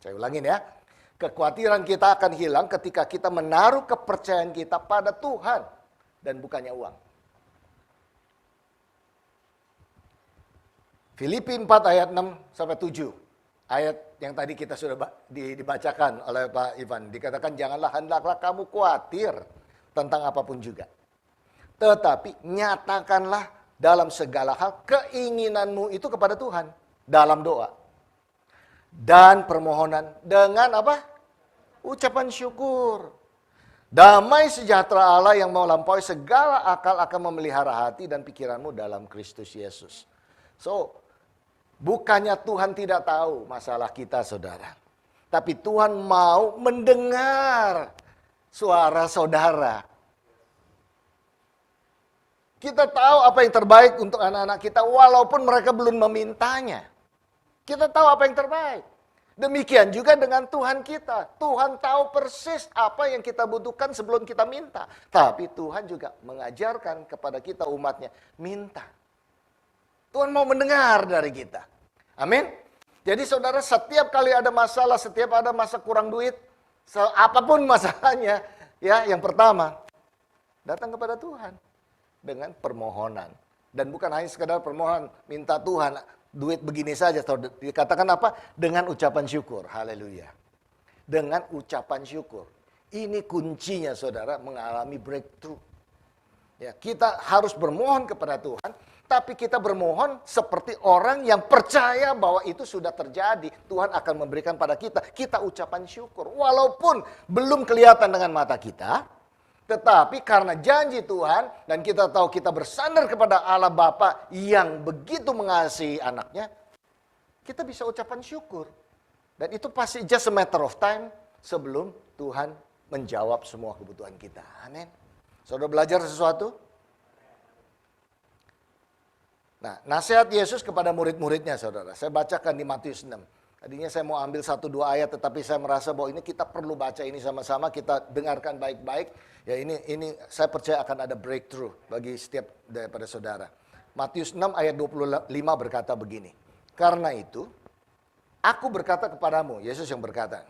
Saya ulangin ya. Kekhawatiran kita akan hilang ketika kita menaruh kepercayaan kita pada Tuhan dan bukannya uang. Filipi 4 ayat 6 sampai 7. Ayat yang tadi kita sudah dibacakan oleh Pak Ivan. Dikatakan janganlah hendaklah kamu khawatir tentang apapun juga. Tetapi nyatakanlah dalam segala hal keinginanmu itu kepada Tuhan. Dalam doa. Dan permohonan dengan apa? Ucapan syukur. Damai sejahtera Allah yang melampaui segala akal akan memelihara hati dan pikiranmu dalam Kristus Yesus. So, bukannya Tuhan tidak tahu masalah kita, saudara. Tapi Tuhan mau mendengar suara saudara. Kita tahu apa yang terbaik untuk anak-anak kita walaupun mereka belum memintanya. Kita tahu apa yang terbaik. Demikian juga dengan Tuhan kita. Tuhan tahu persis apa yang kita butuhkan sebelum kita minta. Tapi Tuhan juga mengajarkan kepada kita umatnya, minta. Tuhan mau mendengar dari kita. Amin. Jadi saudara, setiap kali ada masalah, setiap ada masa kurang duit, apapun masalahnya, ya, yang pertama, datang kepada Tuhan dengan permohonan. Dan bukan hanya sekedar permohonan, minta Tuhan, duit begini saja. Dikatakan apa? Dengan ucapan syukur. Haleluya. Dengan ucapan syukur. Ini kuncinya saudara mengalami breakthrough. Ya, kita harus bermohon kepada Tuhan, tapi kita bermohon seperti orang yang percaya bahwa itu sudah terjadi. Tuhan akan memberikan pada kita. Kita ucapan syukur. Walaupun belum kelihatan dengan mata kita, tetapi karena janji Tuhan dan kita tahu kita bersandar kepada Allah Bapa yang begitu mengasihi anaknya, kita bisa ucapan syukur. Dan itu pasti just a matter of time sebelum Tuhan menjawab semua kebutuhan kita. Amin. Saudara belajar sesuatu? Nah, nasihat Yesus kepada murid-muridnya, saudara. Saya bacakan di Matius 6. Tadinya saya mau ambil 1-2 ayat, tetapi saya merasa bahwa ini kita perlu baca ini sama-sama, kita dengarkan baik-baik. Ya, ini saya percaya akan ada breakthrough bagi setiap daripada saudara. Matius 6 ayat 25 berkata begini. Karena itu, aku berkata kepadamu, Yesus yang berkata,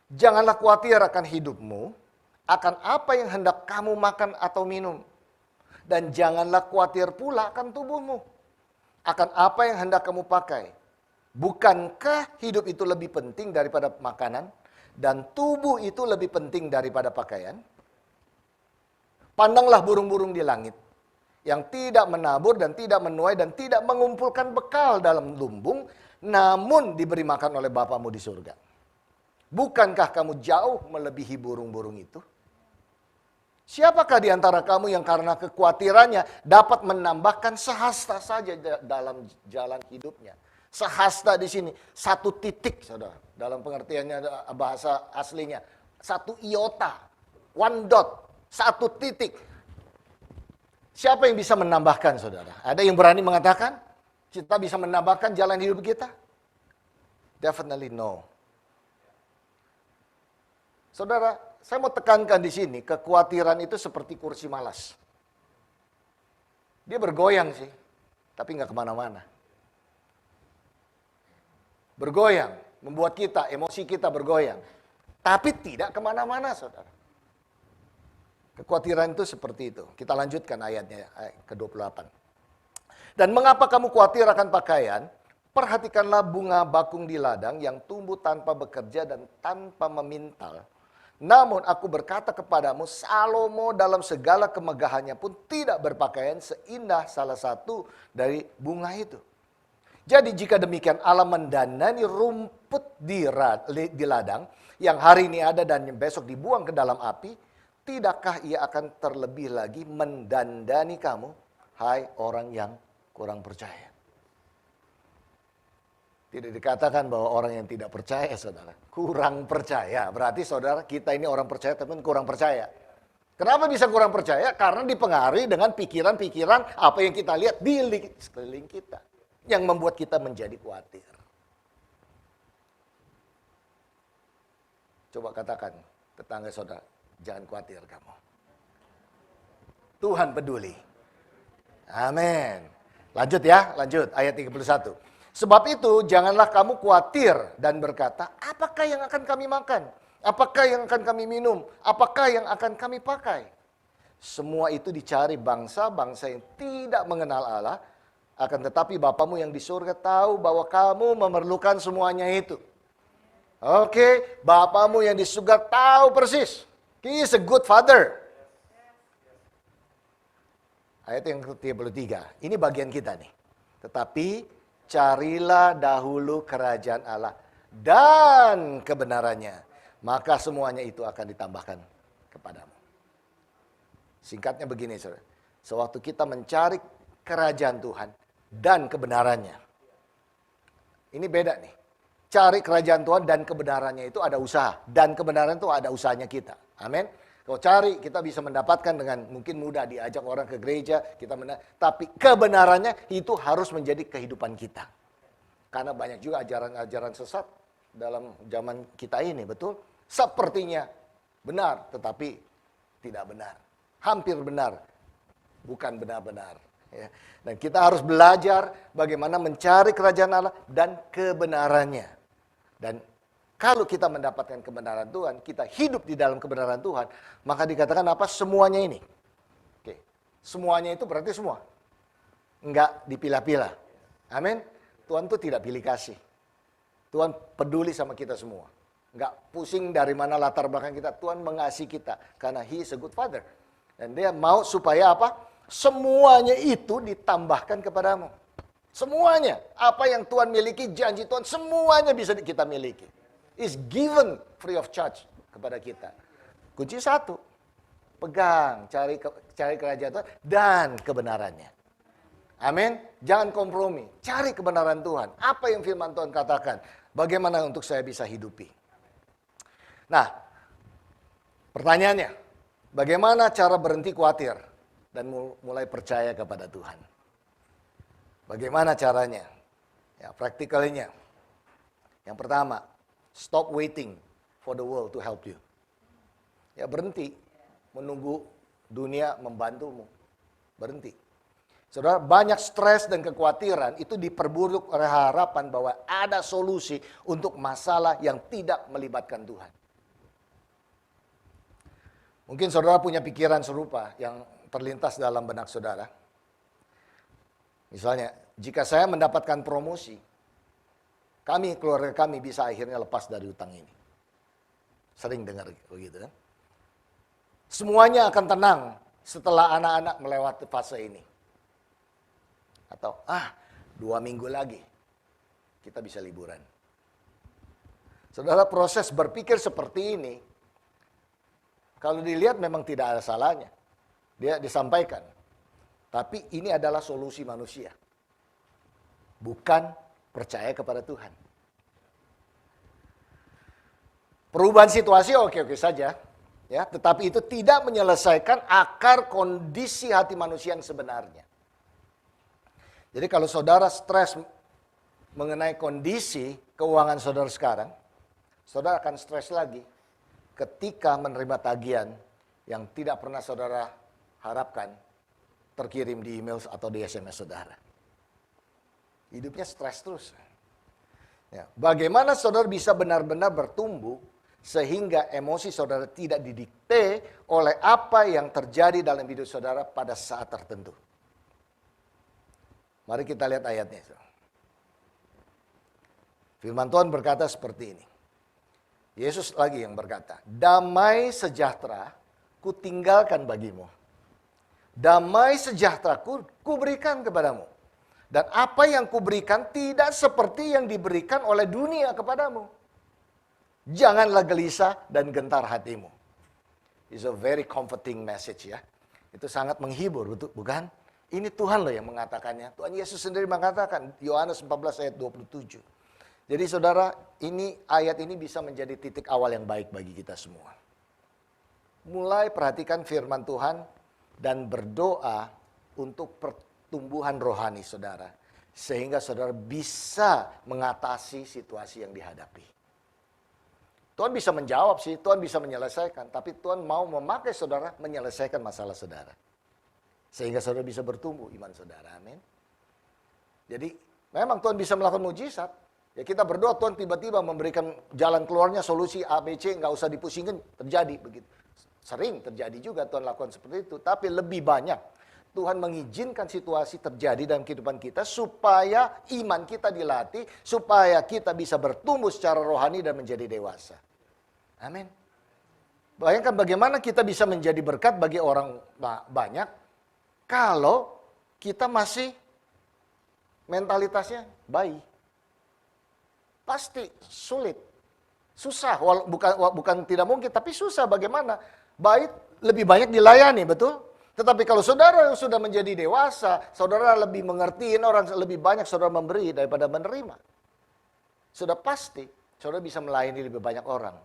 janganlah khawatir akan hidupmu, akan apa yang hendak kamu makan atau minum. Dan janganlah khawatir pula akan tubuhmu, akan apa yang hendak kamu pakai. Bukankah hidup itu lebih penting daripada makanan, dan tubuh itu lebih penting daripada pakaian? Pandanglah burung-burung di langit, yang tidak menabur dan tidak menuai dan tidak mengumpulkan bekal dalam lumbung, namun diberi makan oleh Bapamu di surga. Bukankah kamu jauh melebihi burung-burung itu? Siapakah di antara kamu yang karena kekhawatirannya dapat menambahkan sehasta saja dalam jalan hidupnya? Sehasta di sini, satu titik, saudara. Dalam pengertiannya bahasa aslinya, satu iota, one dot, satu titik. Siapa yang bisa menambahkan, saudara? Ada yang berani mengatakan kita bisa menambahkan jalan hidup kita? Definitely no. Saudara, saya mau tekankan di sini, kekhawatiran itu seperti kursi malas. Dia bergoyang sih, tapi nggak kemana-mana. Bergoyang, membuat kita, emosi kita bergoyang. Tapi tidak kemana-mana, saudara. Kekhawatiran itu seperti itu. Kita lanjutkan ayatnya, ayat ke-28. Dan mengapa kamu khawatir akan pakaian? Perhatikanlah bunga bakung di ladang yang tumbuh tanpa bekerja dan tanpa memintal. Namun aku berkata kepadamu, Salomo dalam segala kemegahannya pun tidak berpakaian seindah salah satu dari bunga itu. Jadi jika demikian Allah mendandani rumput di ladang yang hari ini ada dan yang besok dibuang ke dalam api, tidakkah ia akan terlebih lagi mendandani kamu, hai orang yang kurang percaya? Tidak dikatakan bahwa orang yang tidak percaya, saudara, kurang percaya. Berarti saudara, kita ini orang percaya tapi kurang percaya. Kenapa bisa kurang percaya? Karena dipengaruhi dengan pikiran-pikiran apa yang kita lihat di sekeliling kita. Yang membuat kita menjadi khawatir. Coba katakan, tetangga saudara, jangan khawatir kamu. Tuhan peduli. Amin. Lanjut ya, lanjut ayat 31. Sebab itu janganlah kamu khawatir dan berkata, apakah yang akan kami makan? Apakah yang akan kami minum? Apakah yang akan kami pakai? Semua itu dicari bangsa-bangsa yang tidak mengenal Allah. Akan tetapi Bapamu yang di surga tahu bahwa kamu memerlukan semuanya itu. Oke, Bapamu yang di surga tahu persis. He is a good father. Ayat yang ke-33. Ini bagian kita nih. Tetapi carilah dahulu kerajaan Allah dan kebenarannya, maka semuanya itu akan ditambahkan kepadamu. Singkatnya begini, saudara. Sewaktu kita mencari kerajaan Tuhan dan kebenarannya. Ini beda nih. Cari kerajaan Tuhan dan kebenarannya itu ada usaha. Dan kebenaran itu ada usahanya kita. Amin. Kalau cari, kita bisa mendapatkan dengan mungkin mudah diajak orang ke gereja, tapi kebenarannya itu harus menjadi kehidupan kita. Karena banyak juga ajaran-ajaran sesat dalam zaman kita ini, betul? Sepertinya benar, tetapi tidak benar. Hampir benar, bukan benar-benar. Ya. Dan kita harus belajar bagaimana mencari kerajaan Allah dan kebenarannya. Dan kalau kita mendapatkan kebenaran Tuhan, kita hidup di dalam kebenaran Tuhan, maka dikatakan apa? Semuanya ini. Oke. Semuanya itu berarti semua. Enggak dipilah-pilah. Amin. Tuhan itu tidak pilih kasih. Tuhan peduli sama kita semua. Enggak pusing dari mana latar belakang kita. Tuhan mengasihi kita. Karena He is a good father. Dan Dia mau supaya apa? Semuanya itu ditambahkan kepadamu. Semuanya. Apa yang Tuhan miliki, janji Tuhan, semuanya bisa kita miliki. Is given free of charge kepada kita. Kunci satu, pegang, cari kerajaan Tuhan dan kebenarannya. Amin. Jangan kompromi, cari kebenaran Tuhan. Apa yang firman Tuhan katakan? Bagaimana untuk saya bisa hidupi? Nah, pertanyaannya, bagaimana cara berhenti khawatir dan mulai percaya kepada Tuhan? Bagaimana caranya? Ya, praktikalnya. Yang pertama, stop waiting for the world to help you. Ya, berhenti menunggu dunia membantumu. Berhenti. Saudara, banyak stres dan kekhawatiran itu diperburuk oleh harapan bahwa ada solusi untuk masalah yang tidak melibatkan Tuhan. Mungkin saudara punya pikiran serupa yang terlintas dalam benak saudara. Misalnya, jika saya mendapatkan promosi, keluarga kami bisa akhirnya lepas dari utang ini. Sering dengar begitu kan. Semuanya akan tenang setelah anak-anak melewati fase ini. Atau 2 minggu lagi kita bisa liburan. Saudara, proses berpikir seperti ini Kalau dilihat memang tidak ada salahnya. Dia disampaikan. Tapi ini adalah solusi manusia. Bukan percaya kepada Tuhan. Perubahan situasi oke-oke saja. Ya, tetapi itu tidak menyelesaikan akar kondisi hati manusia yang sebenarnya. Jadi kalau saudara stres mengenai kondisi keuangan saudara sekarang, saudara akan stres lagi ketika menerima tagihan yang tidak pernah saudara harapkan terkirim di email atau di SMS saudara. Hidupnya stres terus. Ya, bagaimana saudara bisa benar-benar bertumbuh sehingga emosi saudara tidak didikte oleh apa yang terjadi dalam hidup saudara pada saat tertentu. Mari kita lihat ayatnya. Firman Tuhan berkata seperti ini. Yesus lagi yang berkata, damai sejahtera ku tinggalkan bagimu. Damai sejahtera ku berikan kepadamu. Dan apa yang kuberikan tidak seperti yang diberikan oleh dunia kepadamu. Janganlah gelisah dan gentar hatimu. It's a very comforting message ya. Itu sangat menghibur, bukan? Ini Tuhan loh yang mengatakannya. Tuhan Yesus sendiri mengatakan, Yohanes 14 ayat 27. Jadi saudara, ayat ini bisa menjadi titik awal yang baik bagi kita semua. Mulai perhatikan firman Tuhan dan berdoa untuk pertumbuhan rohani saudara. Sehingga saudara bisa mengatasi situasi yang dihadapi. Tuhan bisa menjawab sih, Tuhan bisa menyelesaikan. Tapi Tuhan mau memakai saudara menyelesaikan masalah saudara. Sehingga saudara bisa bertumbuh iman saudara, amin. Jadi memang Tuhan bisa melakukan mujizat. Ya kita berdoa Tuhan tiba-tiba memberikan jalan keluarnya, solusi A, B, C, nggak usah dipusingin, terjadi begitu. Sering terjadi juga Tuhan lakukan seperti itu. Tapi lebih banyak Tuhan mengizinkan situasi terjadi dalam kehidupan kita supaya iman kita dilatih, supaya kita bisa bertumbuh secara rohani dan menjadi dewasa. Amin. Bayangkan bagaimana kita bisa menjadi berkat bagi orang banyak kalau kita masih mentalitasnya bayi. Pasti sulit. Susah, bukan tidak mungkin, tapi susah bagaimana. Baik lebih banyak dilayani, betul? Tetapi kalau saudara yang sudah menjadi dewasa, saudara lebih mengertiin orang, lebih banyak saudara memberi daripada menerima. Sudah pasti, saudara bisa melayani lebih banyak orang.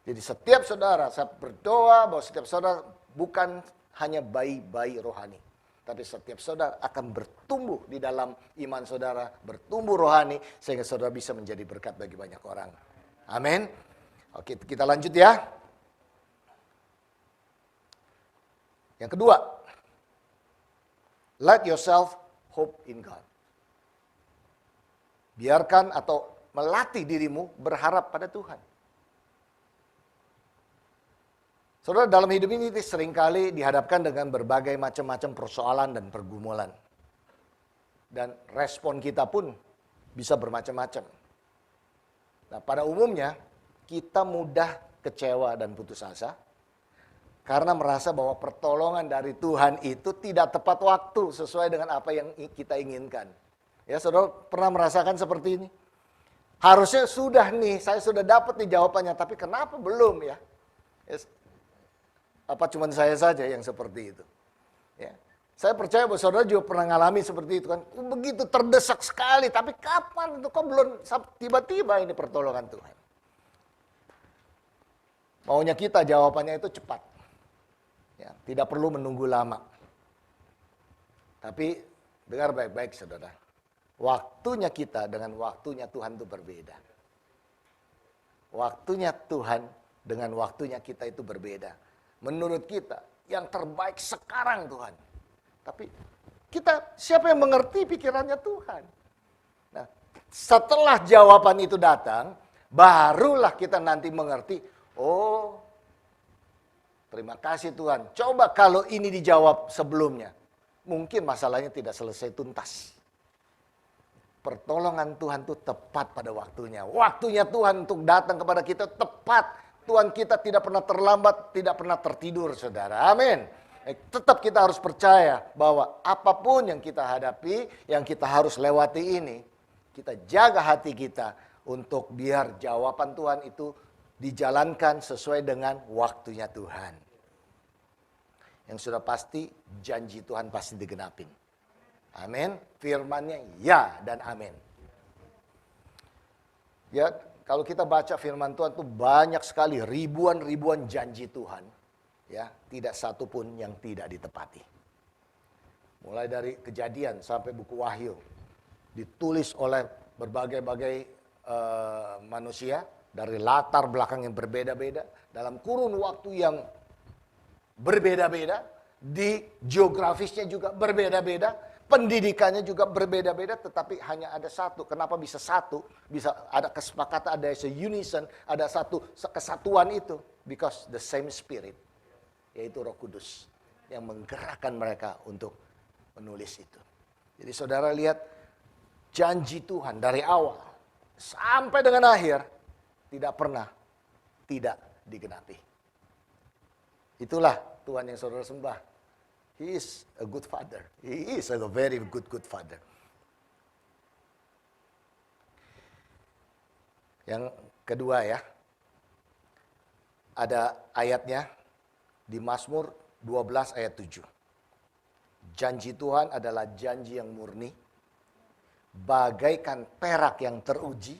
Jadi setiap saudara, saya berdoa bahwa setiap saudara bukan hanya bayi-bayi rohani. Tapi setiap saudara akan bertumbuh di dalam iman saudara, bertumbuh rohani, sehingga saudara bisa menjadi berkat bagi banyak orang. Amin. Oke, kita lanjut ya. Yang kedua, let yourself hope in God. Biarkan atau melatih dirimu berharap pada Tuhan. Saudara, dalam hidup ini seringkali dihadapkan dengan berbagai macam-macam persoalan dan pergumulan. Dan respon kita pun bisa bermacam-macam. Nah, pada umumnya kita mudah kecewa dan putus asa karena merasa bahwa pertolongan dari Tuhan itu tidak tepat waktu sesuai dengan apa yang kita inginkan. Ya, saudara pernah merasakan seperti ini? Harusnya sudah nih, saya sudah dapat nih jawabannya, tapi kenapa belum ya? Apa cuma saya saja yang seperti itu? Ya. Saya percaya bahwa saudara juga pernah ngalami seperti itu kan. Begitu terdesak sekali, tapi kapan itu kok belum tiba-tiba ini pertolongan Tuhan. Maunya kita jawabannya itu cepat. Ya, tidak perlu menunggu lama. Tapi dengar baik-baik saudara. Waktunya kita dengan waktunya Tuhan itu berbeda. Waktunya Tuhan dengan waktunya kita itu berbeda. Menurut kita, yang terbaik sekarang Tuhan. Tapi siapa yang mengerti pikirannya Tuhan? Nah, setelah jawaban itu datang, barulah kita nanti mengerti, oh, terima kasih Tuhan. Coba kalau ini dijawab sebelumnya, mungkin masalahnya tidak selesai tuntas. Pertolongan Tuhan itu tepat pada waktunya. Waktunya Tuhan untuk datang kepada kita tepat. Tuhan kita tidak pernah terlambat, tidak pernah tertidur, saudara. Amin. Tetap kita harus percaya bahwa apapun yang kita hadapi, yang kita harus lewati ini, kita jaga hati kita untuk biar jawaban Tuhan itu dijalankan sesuai dengan waktunya Tuhan. Yang sudah pasti, janji Tuhan pasti digenapin. Amin. Firman-Nya ya dan amin. Ya, kalau kita baca firman Tuhan tuh banyak sekali, ribuan janji Tuhan. Ya, tidak satu pun yang tidak ditepati. Mulai dari Kejadian sampai buku Wahyu, ditulis oleh berbagai-bagai manusia dari latar belakang yang berbeda-beda, dalam kurun waktu yang berbeda-beda, di geografisnya juga berbeda-beda, pendidikannya juga berbeda-beda, tetapi hanya ada satu. Kenapa bisa satu? Bisa ada kesepakatan, ada unison, ada satu kesatuan itu. Because the same spirit, yaitu Roh Kudus, yang menggerakkan mereka untuk menulis itu. Jadi saudara lihat, janji Tuhan dari awal sampai dengan akhir tidak pernah tidak digenapi. Itulah Tuhan yang saudara sembah. He is a good father. He is a very good father. Yang kedua ya, ada ayatnya di Mazmur 12 ayat 7. Janji Tuhan adalah janji yang murni, bagaikan perak yang teruji,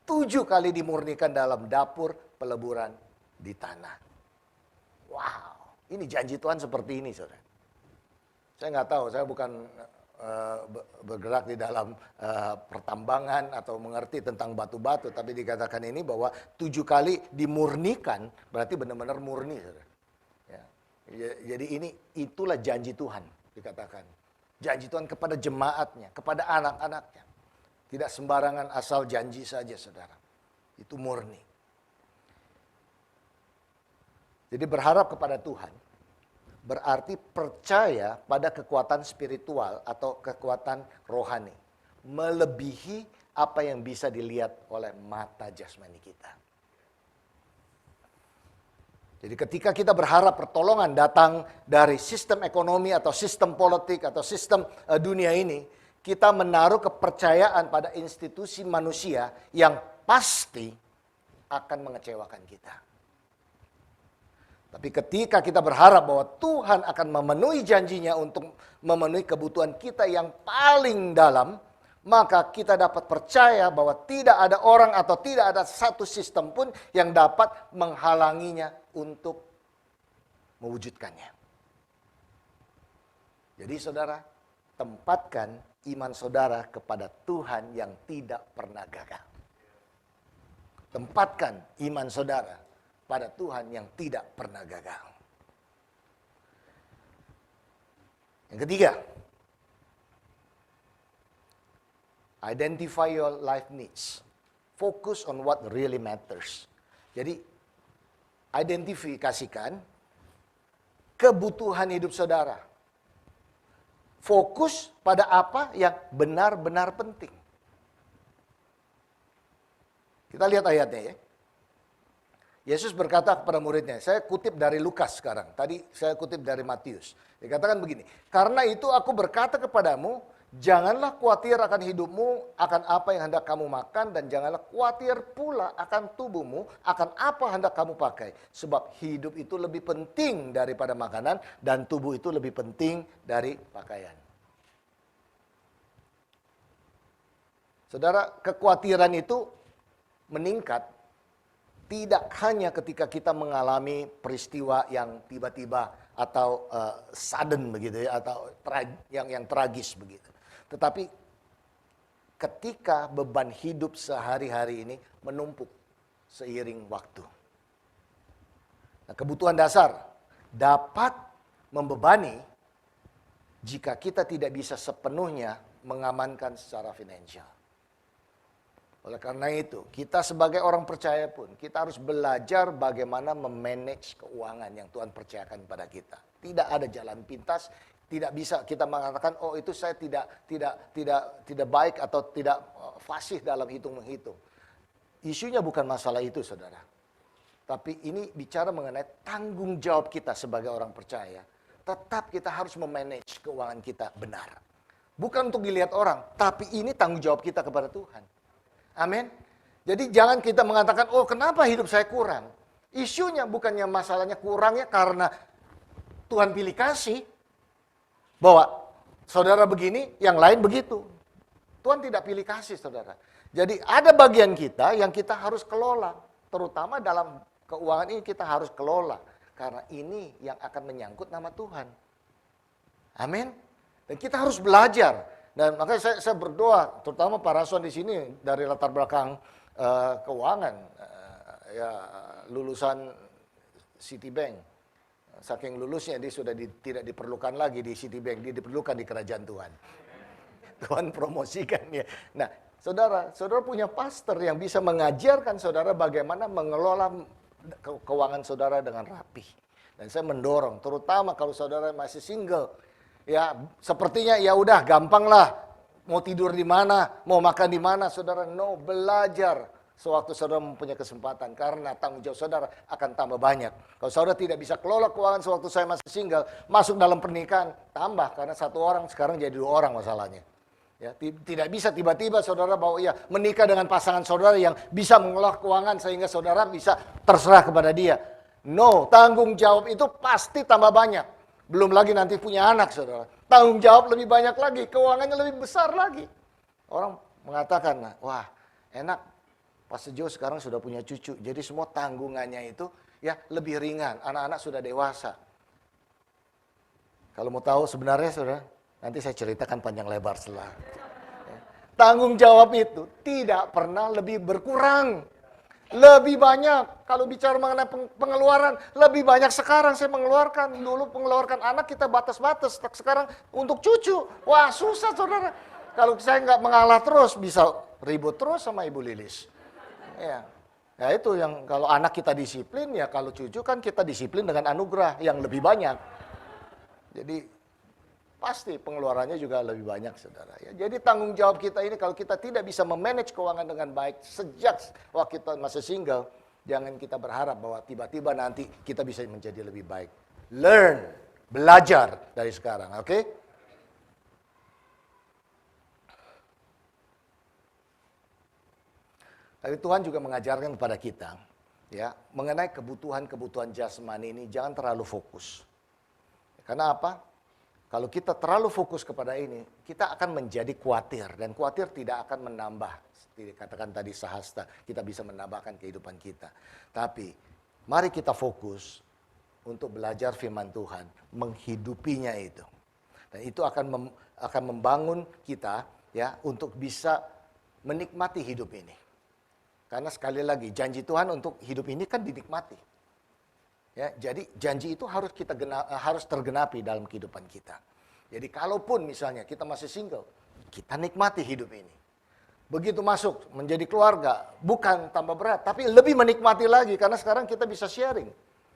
7 kali dimurnikan dalam dapur peleburan di tanah. Wow, ini janji Tuhan seperti ini, saudara. Saya nggak tahu, saya bukan bergerak di dalam pertambangan atau mengerti tentang batu-batu, tapi dikatakan ini bahwa 7 kali dimurnikan, berarti benar-benar murni, saudara. Ya. Jadi itulah janji Tuhan, dikatakan. Janji Tuhan kepada jemaatnya, kepada anak-anaknya. Tidak sembarangan asal janji saja, saudara. Itu murni. Jadi berharap kepada Tuhan berarti percaya pada kekuatan spiritual atau kekuatan rohani. Melebihi apa yang bisa dilihat oleh mata jasmani kita. Jadi ketika kita berharap pertolongan datang dari sistem ekonomi atau sistem politik atau sistem dunia ini, kita menaruh kepercayaan pada institusi manusia yang pasti akan mengecewakan kita. Tapi ketika kita berharap bahwa Tuhan akan memenuhi janjinya untuk memenuhi kebutuhan kita yang paling dalam, maka kita dapat percaya bahwa tidak ada orang atau tidak ada satu sistem pun yang dapat menghalanginya untuk mewujudkannya. Jadi saudara, tempatkan iman saudara kepada Tuhan yang tidak pernah gagal. Tempatkan iman saudara pada Tuhan yang tidak pernah gagal. Yang ketiga, identify your life needs. Focus on what really matters. Jadi, identifikasikan kebutuhan hidup saudara. Fokus pada apa yang benar-benar penting. Kita lihat ayatnya ya. Yesus berkata kepada muridnya, saya kutip dari Lukas sekarang. Tadi saya kutip dari Matius. Dikatakan begini, karena itu aku berkata kepadamu, janganlah khawatir akan hidupmu, akan apa yang hendak kamu makan, dan janganlah khawatir pula akan tubuhmu, akan apa hendak kamu pakai. Sebab hidup itu lebih penting daripada makanan, dan tubuh itu lebih penting dari pakaian. Saudara, kekhawatiran itu meningkat tidak hanya ketika kita mengalami peristiwa yang tiba-tiba atau sudden begitu ya, atau yang tragis begitu. Tetapi ketika beban hidup sehari-hari ini menumpuk seiring waktu. Nah, kebutuhan dasar dapat membebani jika kita tidak bisa sepenuhnya mengamankan secara finansial. Oleh karena itu, kita sebagai orang percaya pun, kita harus belajar bagaimana memanage keuangan yang Tuhan percayakan pada kita. Tidak ada jalan pintas, tidak bisa kita mengatakan, oh itu saya tidak baik atau tidak fasih dalam hitung-menghitung. Isunya bukan masalah itu, saudara. Tapi ini bicara mengenai tanggung jawab kita sebagai orang percaya. Tetap kita harus memanage keuangan kita benar. Bukan untuk dilihat orang, tapi ini tanggung jawab kita kepada Tuhan. Amin. Jadi jangan kita mengatakan, oh kenapa hidup saya kurang. Isunya bukannya masalahnya kurangnya karena Tuhan pilih kasih. Bahwa saudara begini, yang lain begitu. Tuhan tidak pilih kasih saudara. Jadi ada bagian kita yang kita harus kelola. Terutama dalam keuangan ini kita harus kelola. Karena ini yang akan menyangkut nama Tuhan. Amin. Dan kita harus belajar. Dan makanya saya berdoa, terutama para rasul di sini dari latar belakang keuangan, ya lulusan Citibank. Saking lulusnya dia sudah tidak diperlukan lagi di Citibank, dia diperlukan di kerajaan Tuhan. Tuhan promosikan ya. Nah, saudara punya pastor yang bisa mengajarkan saudara bagaimana mengelola keuangan saudara dengan rapi. Dan saya mendorong, terutama kalau saudara masih single, ya sepertinya ya udah gampang lah, mau tidur di mana, mau makan di mana, saudara belajar sewaktu saudara mempunyai kesempatan, karena tanggung jawab saudara akan tambah banyak. Kalau saudara tidak bisa kelola keuangan sewaktu saya masih single, masuk dalam pernikahan, tambah, karena satu orang sekarang jadi 2 orang masalahnya. Ya, tidak bisa tiba-tiba saudara bahwa ya menikah dengan pasangan saudara yang bisa mengelola keuangan sehingga saudara bisa terserah kepada dia. No, tanggung jawab itu pasti tambah banyak. Belum lagi nanti punya anak saudara. Tanggung jawab lebih banyak lagi, keuangannya lebih besar lagi. Orang mengatakan, wah enak, Pastor Joe sekarang sudah punya cucu. Jadi semua tanggungannya itu ya lebih ringan, anak-anak sudah dewasa. Kalau mau tahu sebenarnya saudara, nanti saya ceritakan panjang lebar setelah. Tanggung jawab itu tidak pernah lebih berkurang. Lebih banyak. Kalau bicara mengenai pengeluaran, lebih banyak sekarang saya mengeluarkan. Dulu mengeluarkan anak kita batas-batas. Sekarang untuk cucu. Wah susah saudara. Kalau saya nggak mengalah terus, bisa ribut terus sama Ibu Lilis. Ya. Ya itu yang kalau anak kita disiplin, ya kalau cucu kan kita disiplin dengan anugerah yang lebih banyak. Jadi pasti pengeluarannya juga lebih banyak saudara. Ya, jadi tanggung jawab kita ini kalau kita tidak bisa memanage keuangan dengan baik sejak waktu kita masih single, jangan kita berharap bahwa tiba-tiba nanti kita bisa menjadi lebih baik. Learn, belajar dari sekarang, oke? Tapi Tuhan juga mengajarkan kepada kita, ya, mengenai kebutuhan-kebutuhan jasmani ini jangan terlalu fokus. Karena apa? Kalau kita terlalu fokus kepada ini, kita akan menjadi khawatir. Dan khawatir tidak akan menambah. Dikatakan tadi sahasta, kita bisa menambahkan kehidupan kita. Tapi, mari kita fokus untuk belajar firman Tuhan. Menghidupinya itu. Dan itu akan membangun kita ya untuk bisa menikmati hidup ini. Karena sekali lagi, janji Tuhan untuk hidup ini kan dinikmati. Ya, jadi janji itu harus tergenapi dalam kehidupan kita. Jadi kalaupun misalnya kita masih single, kita nikmati hidup ini. Begitu masuk menjadi keluarga, bukan tambah berat, tapi lebih menikmati lagi. Karena sekarang kita bisa sharing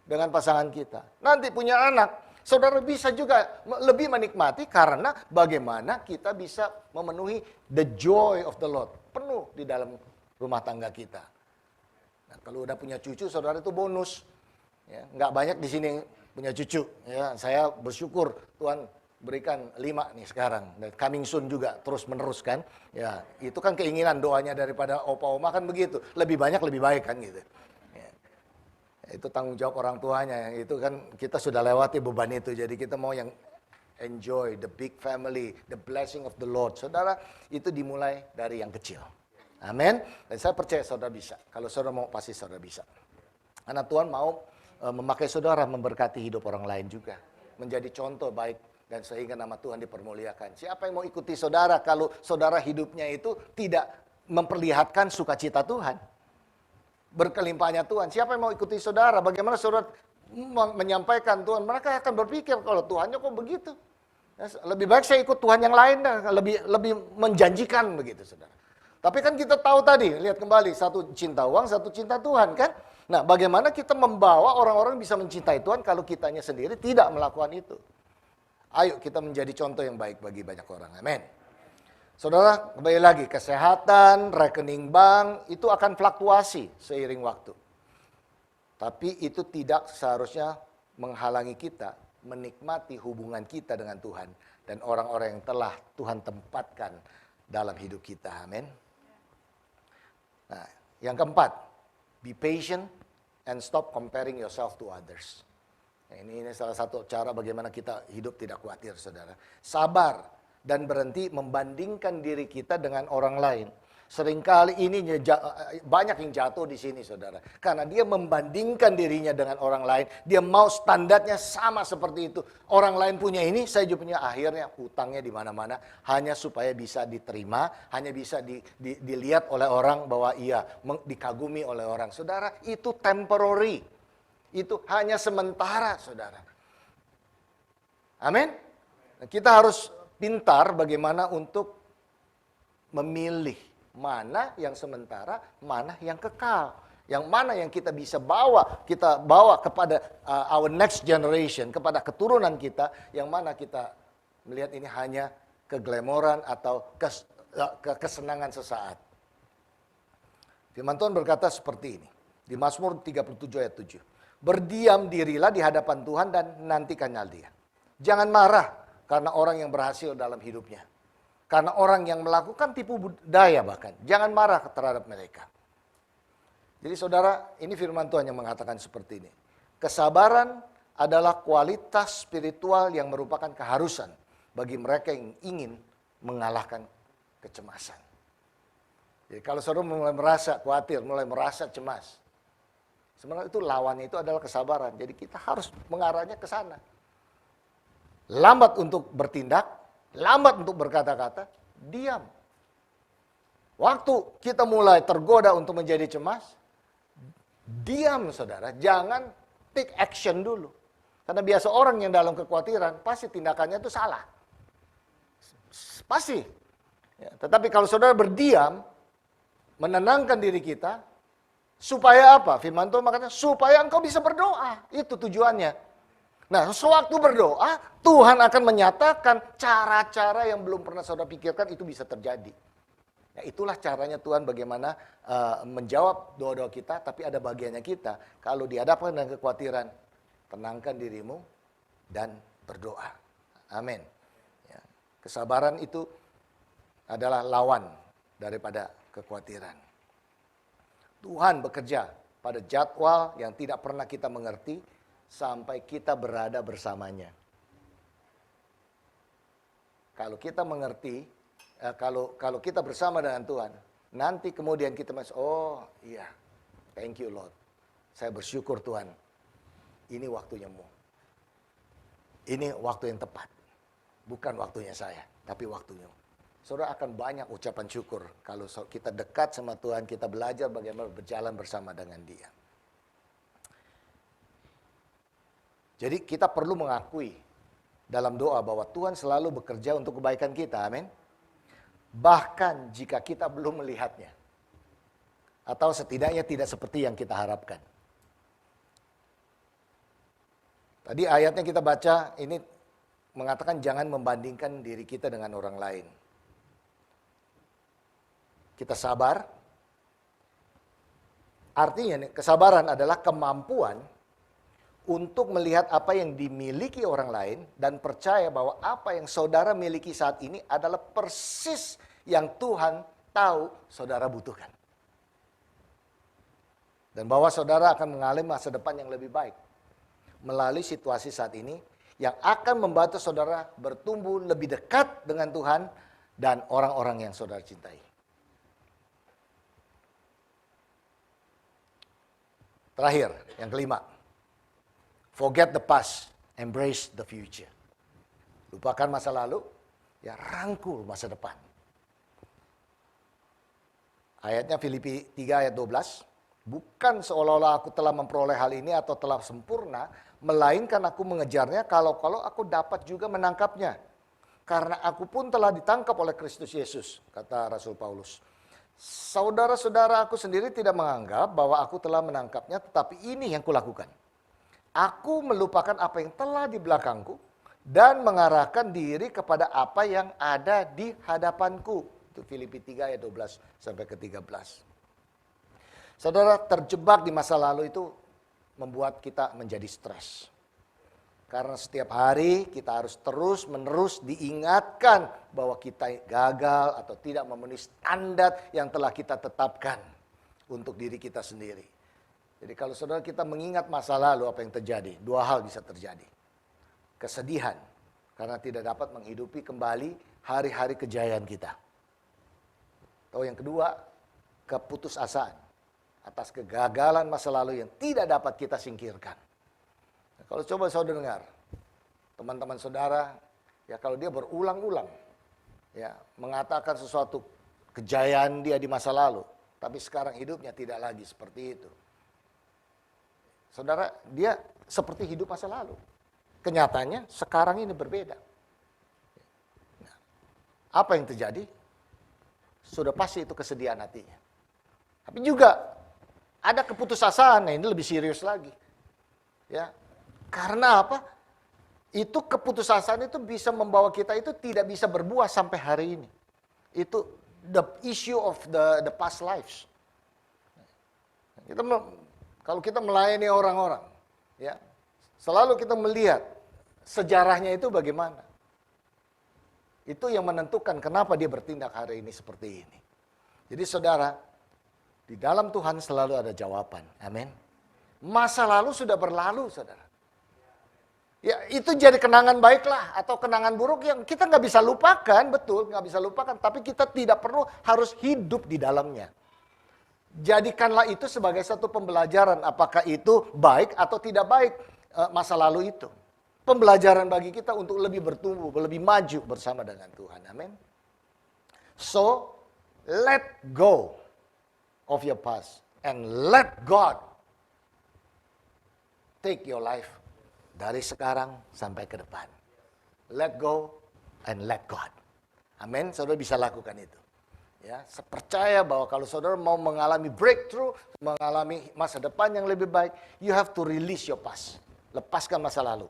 dengan pasangan kita. Nanti punya anak, saudara bisa juga lebih menikmati karena bagaimana kita bisa memenuhi the joy of the Lord. Penuh di dalam rumah tangga kita. Nah, kalau udah punya cucu, saudara itu bonus. Ya, nggak banyak di sini punya cucu. Ya, saya bersyukur Tuhan berikan 5 nih sekarang. Dan coming soon juga terus menerus kan. Ya, itu kan keinginan doanya daripada opa-oma kan begitu. Lebih banyak lebih baik kan gitu. Ya, itu tanggung jawab orang tuanya. Itu kan kita sudah lewati beban itu. Jadi kita mau yang enjoy the big family, the blessing of the Lord. Saudara, itu dimulai dari yang kecil. Amin. Dan saya percaya saudara bisa. Kalau saudara mau, pasti saudara bisa. Karena Tuhan mau memakai saudara memberkati hidup orang lain juga. Menjadi contoh baik dan sehingga nama Tuhan dipermuliakan. Siapa yang mau ikuti saudara kalau saudara hidupnya itu tidak memperlihatkan sukacita Tuhan? Berkelimpahannya Tuhan. Siapa yang mau ikuti saudara? Bagaimana saudara menyampaikan Tuhan? Mereka akan berpikir kalau Tuhannya kok begitu. Lebih baik saya ikut Tuhan yang lain dah. Lebih menjanjikan begitu saudara. Tapi kan kita tahu tadi, lihat kembali, satu cinta uang, satu cinta Tuhan kan. Nah, bagaimana kita membawa orang-orang bisa mencintai Tuhan kalau kitanya sendiri tidak melakukan itu. Ayo kita menjadi contoh yang baik bagi banyak orang. Amin. Saudara, kembali lagi, kesehatan, rekening bank, itu akan fluktuasi seiring waktu. Tapi itu tidak seharusnya menghalangi kita menikmati hubungan kita dengan Tuhan. Dan orang-orang yang telah Tuhan tempatkan dalam hidup kita. Amin. Nah, Yang keempat, be patient and stop comparing yourself to others. Nah, ini salah satu cara bagaimana kita hidup tidak khawatir, saudara. Sabar dan berhenti membandingkan diri kita dengan orang lain. Seringkali ini banyak yang jatuh di sini, saudara. Karena dia membandingkan dirinya dengan orang lain. Dia mau standarnya sama seperti itu. Orang lain punya ini, saya juga punya. Akhirnya hutangnya di mana-mana. Hanya supaya bisa diterima, hanya bisa dilihat oleh orang bahwa ia dikagumi oleh orang. Saudara, itu temporary. Itu hanya sementara, saudara. Amin. Kita harus pintar bagaimana untuk memilih mana yang sementara, mana yang kekal. Yang mana yang kita bisa kita bawa kepada our next generation, kepada keturunan kita, yang mana kita melihat ini hanya keglamoran atau kesenangan sesaat. Firman Tuhan berkata seperti ini, di Mazmur 37 ayat 7. Berdiam dirilah di hadapan Tuhan dan nantikannya Dia. Jangan marah karena orang yang berhasil dalam hidupnya. Karena orang yang melakukan tipu daya bahkan. Jangan marah terhadap mereka. Jadi saudara, ini firman Tuhan yang mengatakan seperti ini. Kesabaran adalah kualitas spiritual yang merupakan keharusan bagi mereka yang ingin mengalahkan kecemasan. Jadi kalau saudara mulai merasa khawatir, mulai merasa cemas, sebenarnya itu lawannya itu adalah kesabaran. Jadi kita harus mengarahnya ke sana. Lambat untuk bertindak, lambat untuk berkata-kata, diam. Waktu kita mulai tergoda untuk menjadi cemas, diam saudara, jangan take action dulu. Karena biasa orang yang dalam kekhawatiran, pasti tindakannya itu salah. Pasti. Ya, tetapi kalau saudara berdiam, menenangkan diri kita, supaya apa? Firman Tuhan makanya, supaya engkau bisa berdoa. Itu tujuannya. Nah, sewaktu berdoa, Tuhan akan menyatakan cara-cara yang belum pernah saudara pikirkan itu bisa terjadi. Ya, itulah caranya Tuhan bagaimana menjawab doa-doa kita, tapi ada bagiannya kita. Kalau dihadapkan dengan kekhawatiran, tenangkan dirimu dan berdoa. Amin. Ya, kesabaran itu adalah lawan daripada kekhawatiran. Tuhan bekerja pada jadwal yang tidak pernah kita mengerti, sampai kita berada bersamanya. Kalau kita mengerti, kalau kita bersama dengan Tuhan, nanti kemudian kita masuk, oh iya, thank you Lord. Saya bersyukur Tuhan, ini waktunya-Mu. Ini waktu yang tepat. Bukan waktunya saya, tapi waktunya. Saudara akan banyak ucapan syukur kalau kita dekat sama Tuhan, kita belajar bagaimana berjalan bersama dengan Dia. Jadi kita perlu mengakui dalam doa bahwa Tuhan selalu bekerja untuk kebaikan kita, amin. Bahkan jika kita belum melihatnya. Atau setidaknya tidak seperti yang kita harapkan. Tadi ayatnya kita baca, ini mengatakan jangan membandingkan diri kita dengan orang lain. Kita sabar. Artinya kesabaran adalah kemampuan untuk melihat apa yang dimiliki orang lain dan percaya bahwa apa yang saudara miliki saat ini adalah persis yang Tuhan tahu saudara butuhkan. Dan bahwa saudara akan mengalami masa depan yang lebih baik melalui situasi saat ini yang akan membantu saudara bertumbuh lebih dekat dengan Tuhan dan orang-orang yang saudara cintai. Terakhir, yang kelima. Forget the past, embrace the future. Lupakan masa lalu, ya rangkul masa depan. Ayatnya Filipi 3 ayat 12. Bukan seolah-olah aku telah memperoleh hal ini atau telah sempurna, melainkan aku mengejarnya kalau aku dapat juga menangkapnya. Karena aku pun telah ditangkap oleh Kristus Yesus, kata Rasul Paulus. Saudara-saudara aku sendiri tidak menganggap bahwa aku telah menangkapnya, tetapi ini yang kulakukan. Aku melupakan apa yang telah di belakangku dan mengarahkan diri kepada apa yang ada di hadapanku. Itu Filipi 3 ayat 12 sampai ke 13. Saudara, terjebak di masa lalu itu membuat kita menjadi stres. Karena setiap hari kita harus terus-menerus diingatkan bahwa kita gagal atau tidak memenuhi standar yang telah kita tetapkan. untuk diri kita sendiri. Jadi kalau saudara kita mengingat masa lalu apa yang terjadi, dua hal bisa terjadi. Kesedihan, karena tidak dapat menghidupi kembali hari-hari kejayaan kita. Atau yang kedua, keputusasaan atas kegagalan masa lalu yang tidak dapat kita singkirkan. Nah, kalau coba saudara dengar, teman-teman saudara, ya kalau dia berulang-ulang ya mengatakan sesuatu kejayaan dia di masa lalu, tapi sekarang hidupnya tidak lagi seperti itu. Saudara, dia seperti hidup masa lalu. Kenyataannya sekarang ini berbeda. Nah, apa yang terjadi? Sudah pasti itu kesedihan hatinya. Tapi juga ada keputusasaan, nah ini lebih serius lagi. Ya. Karena apa? Itu keputusasaan itu bisa membawa kita itu tidak bisa berbuah sampai hari ini. Itu the issue of the past lives. Kalau kita melayani orang-orang, ya, selalu kita melihat sejarahnya itu bagaimana. Itu yang menentukan kenapa dia bertindak hari ini seperti ini. Jadi saudara, di dalam Tuhan selalu ada jawaban. Amin. Masa lalu sudah berlalu, saudara. Ya, itu jadi kenangan baiklah atau kenangan buruk yang kita nggak bisa lupakan, betul, nggak bisa lupakan. Tapi kita tidak perlu harus hidup di dalamnya. Jadikanlah itu sebagai satu pembelajaran, apakah itu baik atau tidak baik masa lalu itu. Pembelajaran bagi kita untuk lebih bertumbuh, lebih maju bersama dengan Tuhan. Amin. So, let go of your past and let God take your life dari sekarang sampai ke depan. Let go and let God. Amin. Saudara bisa lakukan itu. Ya, saya percaya bahwa kalau saudara mau mengalami breakthrough, mengalami masa depan yang lebih baik, you have to release your past. Lepaskan masa lalu.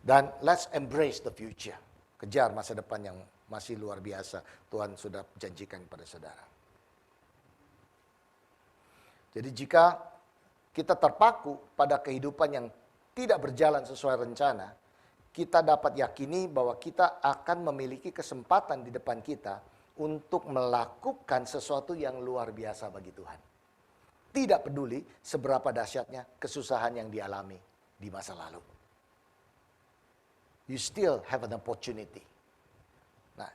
Dan let's embrace the future. Kejar masa depan yang masih luar biasa. Tuhan sudah janjikan kepada saudara. Jadi jika kita terpaku pada kehidupan yang tidak berjalan sesuai rencana, kita dapat yakini bahwa kita akan memiliki kesempatan di depan kita untuk melakukan sesuatu yang luar biasa bagi Tuhan. Tidak peduli seberapa dahsyatnya kesusahan yang dialami di masa lalu. You still have an opportunity. Nah,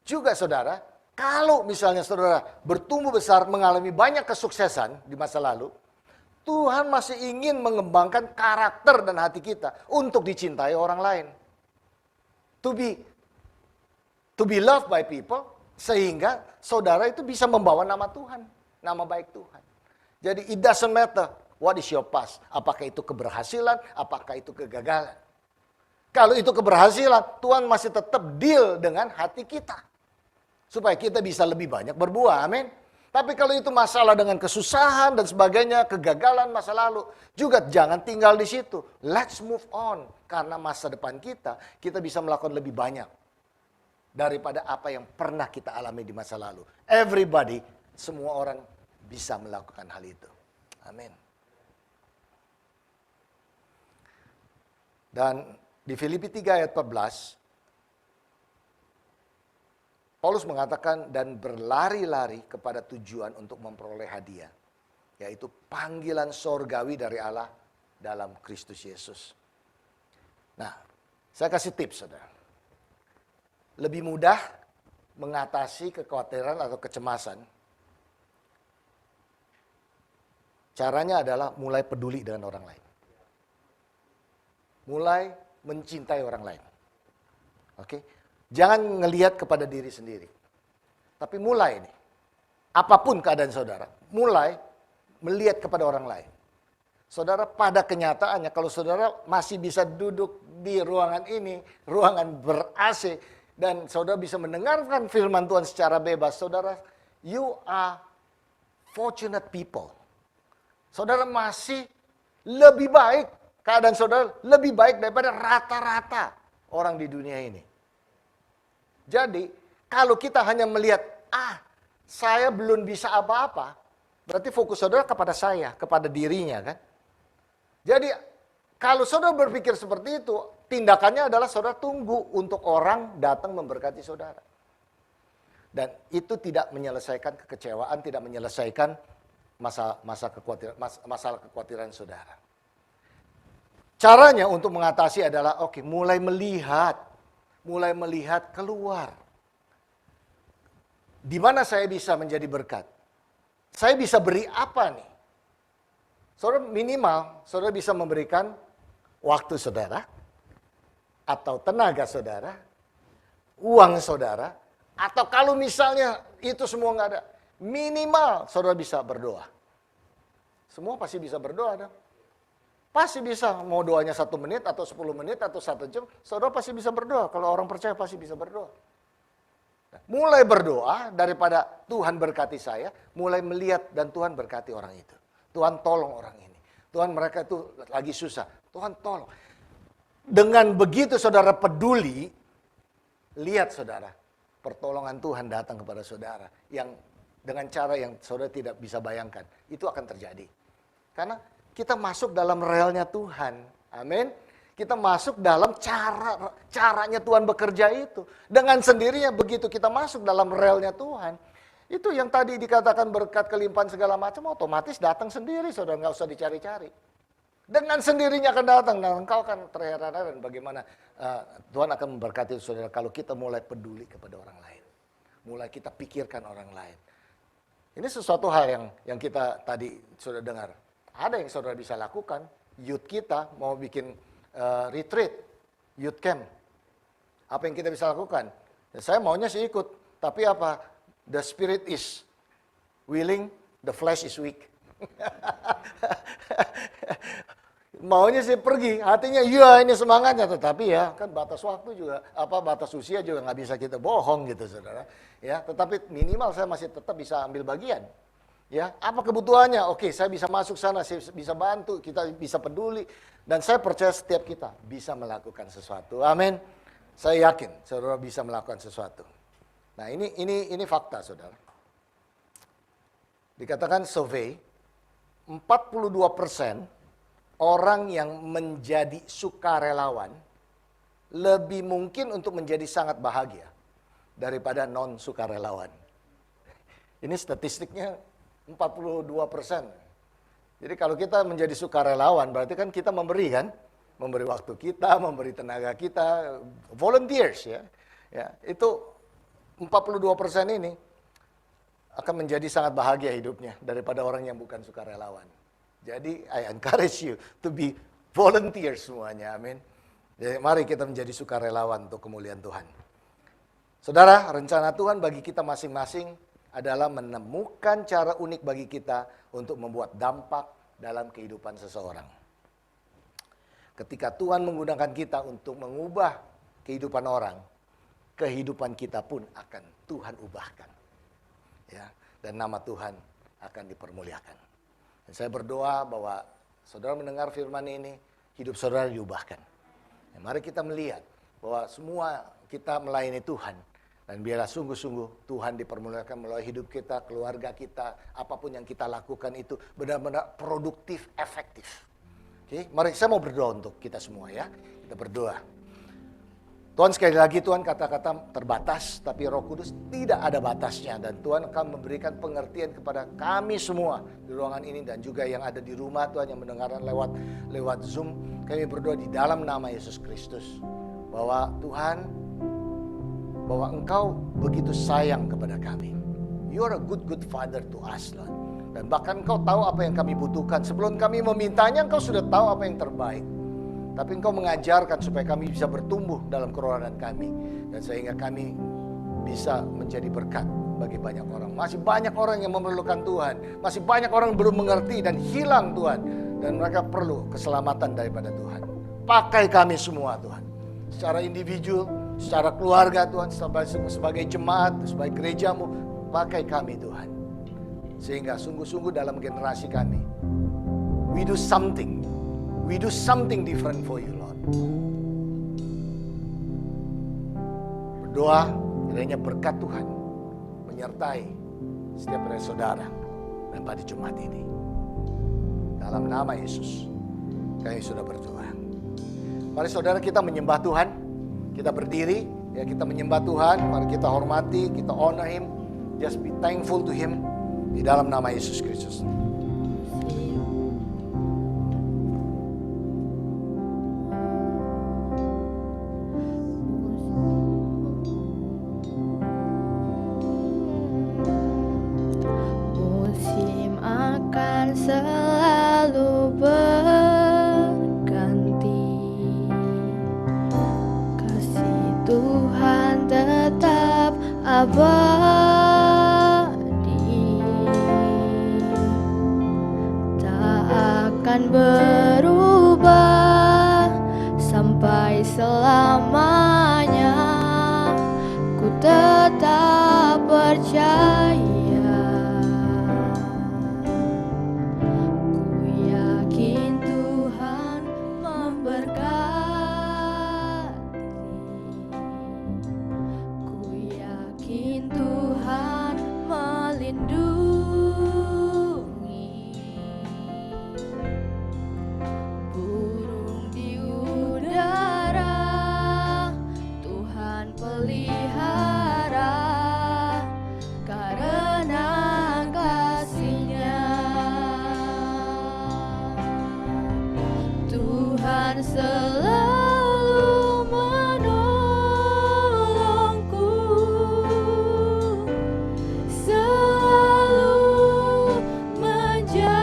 juga saudara, kalau misalnya saudara bertumbuh besar mengalami banyak kesuksesan di masa lalu, Tuhan masih ingin mengembangkan karakter dan hati kita untuk dicintai orang lain. To be loved by people, sehingga saudara itu bisa membawa nama Tuhan, nama baik Tuhan. Jadi it doesn't matter what is your past. Apakah itu keberhasilan, apakah itu kegagalan. Kalau itu keberhasilan, Tuhan masih tetap deal dengan hati kita. Supaya kita bisa lebih banyak berbuah, amin. Tapi kalau itu masalah dengan kesusahan dan sebagainya, kegagalan masa lalu, juga jangan tinggal di situ. Let's move on. Karena masa depan kita bisa melakukan lebih banyak daripada apa yang pernah kita alami di masa lalu. Everybody, semua orang bisa melakukan hal itu. Amin. Dan di Filipi 3 ayat 14, Paulus mengatakan, dan berlari-lari kepada tujuan untuk memperoleh hadiah, yaitu panggilan sorgawi dari Allah dalam Kristus Yesus. Nah, saya kasih tips, saudara. Lebih mudah mengatasi kekhawatiran atau kecemasan. Caranya adalah mulai peduli dengan orang lain. Mulai mencintai orang lain. Oke? Jangan ngelihat kepada diri sendiri. Tapi mulai nih. Apapun keadaan saudara, mulai melihat kepada orang lain. Saudara, pada kenyataannya kalau saudara masih bisa duduk di ruangan ini, ruangan ber-AC, dan saudara bisa mendengarkan firman Tuhan secara bebas, saudara, you are fortunate people. Saudara masih lebih baik, keadaan saudara lebih baik daripada rata-rata orang di dunia ini. Jadi, kalau kita hanya melihat, saya belum bisa apa-apa, berarti fokus saudara kepada saya, kepada dirinya, kan? Jadi, kalau saudara berpikir seperti itu, tindakannya adalah saudara tunggu untuk orang datang memberkati saudara. Dan itu tidak menyelesaikan kekecewaan, tidak menyelesaikan masalah kekhawatiran saudara. Caranya untuk mengatasi adalah mulai melihat keluar. Di mana saya bisa menjadi berkat? Saya bisa beri apa nih? Saudara minimal, saudara bisa memberikan waktu saudara, atau tenaga saudara, uang saudara, atau kalau misalnya itu semua nggak ada, minimal saudara bisa berdoa. Semua pasti bisa berdoa dong. Pasti bisa, mau doanya 1 menit atau 10 menit atau 1 jam, saudara pasti bisa berdoa. Kalau orang percaya pasti bisa berdoa. Nah, mulai berdoa daripada Tuhan berkati saya, mulai melihat dan Tuhan berkati orang itu. Tuhan tolong orang ini. Tuhan mereka itu lagi susah. Tuhan tolong. Dengan begitu saudara peduli, lihat saudara, pertolongan Tuhan datang kepada saudara. Yang dengan cara yang saudara tidak bisa bayangkan. Itu akan terjadi. Karena kita masuk dalam relnya Tuhan. Amin. Kita masuk dalam caranya Tuhan bekerja itu. Dengan sendirinya begitu kita masuk dalam relnya Tuhan. Itu yang tadi dikatakan berkat kelimpahan segala macam, otomatis datang sendiri, saudara, nggak usah dicari-cari. Dengan sendirinya akan datang, dan engkau akan terheran-heran bagaimana Tuhan akan memberkati saudara kalau kita mulai peduli kepada orang lain. Mulai kita pikirkan orang lain. Ini sesuatu hal yang kita tadi sudah dengar. Ada yang saudara bisa lakukan, youth kita mau bikin retreat, youth camp. Apa yang kita bisa lakukan? Ya, saya maunya sih ikut, tapi apa? The spirit is willing, the flesh is weak. Maunya sih pergi, hatinya iya ini semangatnya, tetapi ya kan batas waktu juga, batas usia juga nggak bisa kita bohong gitu saudara. Ya, tetapi minimal saya masih tetap bisa ambil bagian. Ya, apa kebutuhannya? Oke, saya bisa masuk sana, saya bisa bantu, kita bisa peduli, dan saya percaya setiap kita bisa melakukan sesuatu. Amin. Saya yakin saudara bisa melakukan sesuatu. Nah, ini fakta, saudara. Dikatakan survei, 42% orang yang menjadi sukarelawan lebih mungkin untuk menjadi sangat bahagia daripada non-sukarelawan. Ini statistiknya 42%. Jadi kalau kita menjadi sukarelawan, berarti kan kita memberi kan? Memberi waktu kita, memberi tenaga kita, volunteers ya. Ya, itu 42% ini akan menjadi sangat bahagia hidupnya daripada orang yang bukan sukarelawan. Jadi I encourage you to be volunteers semuanya, amin. Jadi mari kita menjadi sukarelawan untuk kemuliaan Tuhan. Saudara, rencana Tuhan bagi kita masing-masing adalah menemukan cara unik bagi kita untuk membuat dampak dalam kehidupan seseorang. Ketika Tuhan menggunakan kita untuk mengubah kehidupan orang, kehidupan kita pun akan Tuhan ubahkan. Ya, dan nama Tuhan akan dipermuliakan. Dan saya berdoa bahwa saudara mendengar firman ini, hidup saudara diubahkan. Ya, mari kita melihat bahwa semua kita melayani Tuhan. Dan biarlah sungguh-sungguh Tuhan dipermuliakan melalui hidup kita, keluarga kita, apapun yang kita lakukan itu benar-benar produktif, efektif. Oke, mari saya mau berdoa untuk kita semua ya. Kita berdoa. Tuhan, sekali lagi Tuhan, kata-kata terbatas, tapi Roh Kudus tidak ada batasnya. Dan Tuhan akan memberikan pengertian kepada kami semua di ruangan ini dan juga yang ada di rumah Tuhan yang mendengarkan lewat Zoom. Kami berdoa di dalam nama Yesus Kristus bahwa Tuhan, bahwa Engkau begitu sayang kepada kami. You are a good Father to us, Lord. Dan bahkan Engkau tahu apa yang kami butuhkan. Sebelum kami memintanya, Engkau sudah tahu apa yang terbaik. Tapi Engkau mengajarkan supaya kami bisa bertumbuh dalam kerohanian kami. Dan sehingga kami bisa menjadi berkat bagi banyak orang. Masih banyak orang yang memerlukan Tuhan. Masih banyak orang belum mengerti dan hilang Tuhan. Dan mereka perlu keselamatan daripada Tuhan. Pakai kami semua Tuhan. Secara individu, secara keluarga Tuhan. Sebagai jemaat, sebagai gerejamu. Pakai kami Tuhan. Sehingga sungguh-sungguh dalam generasi kami, we do something. We do something different for you, Lord. Berdoa, kiranya berkat Tuhan menyertai setiap dari saudara dan pada Jumat ini. Dalam nama Yesus, kami sudah berdoa. Mari saudara kita menyembah Tuhan. Kita berdiri, ya kita menyembah Tuhan. Mari kita hormati, kita honor Him. Just be thankful to Him. Di dalam nama Yesus Kristus. abadi, tak akan berubah sampai selamanya. Ku tetap percaya, ku yakin Tuhan memberkati, ku yakin Tuhan melindungi. Burung di udara Tuhan pelihara, karena kasih-Nya. Tuhan selalu menolongku, selalu menjagaku.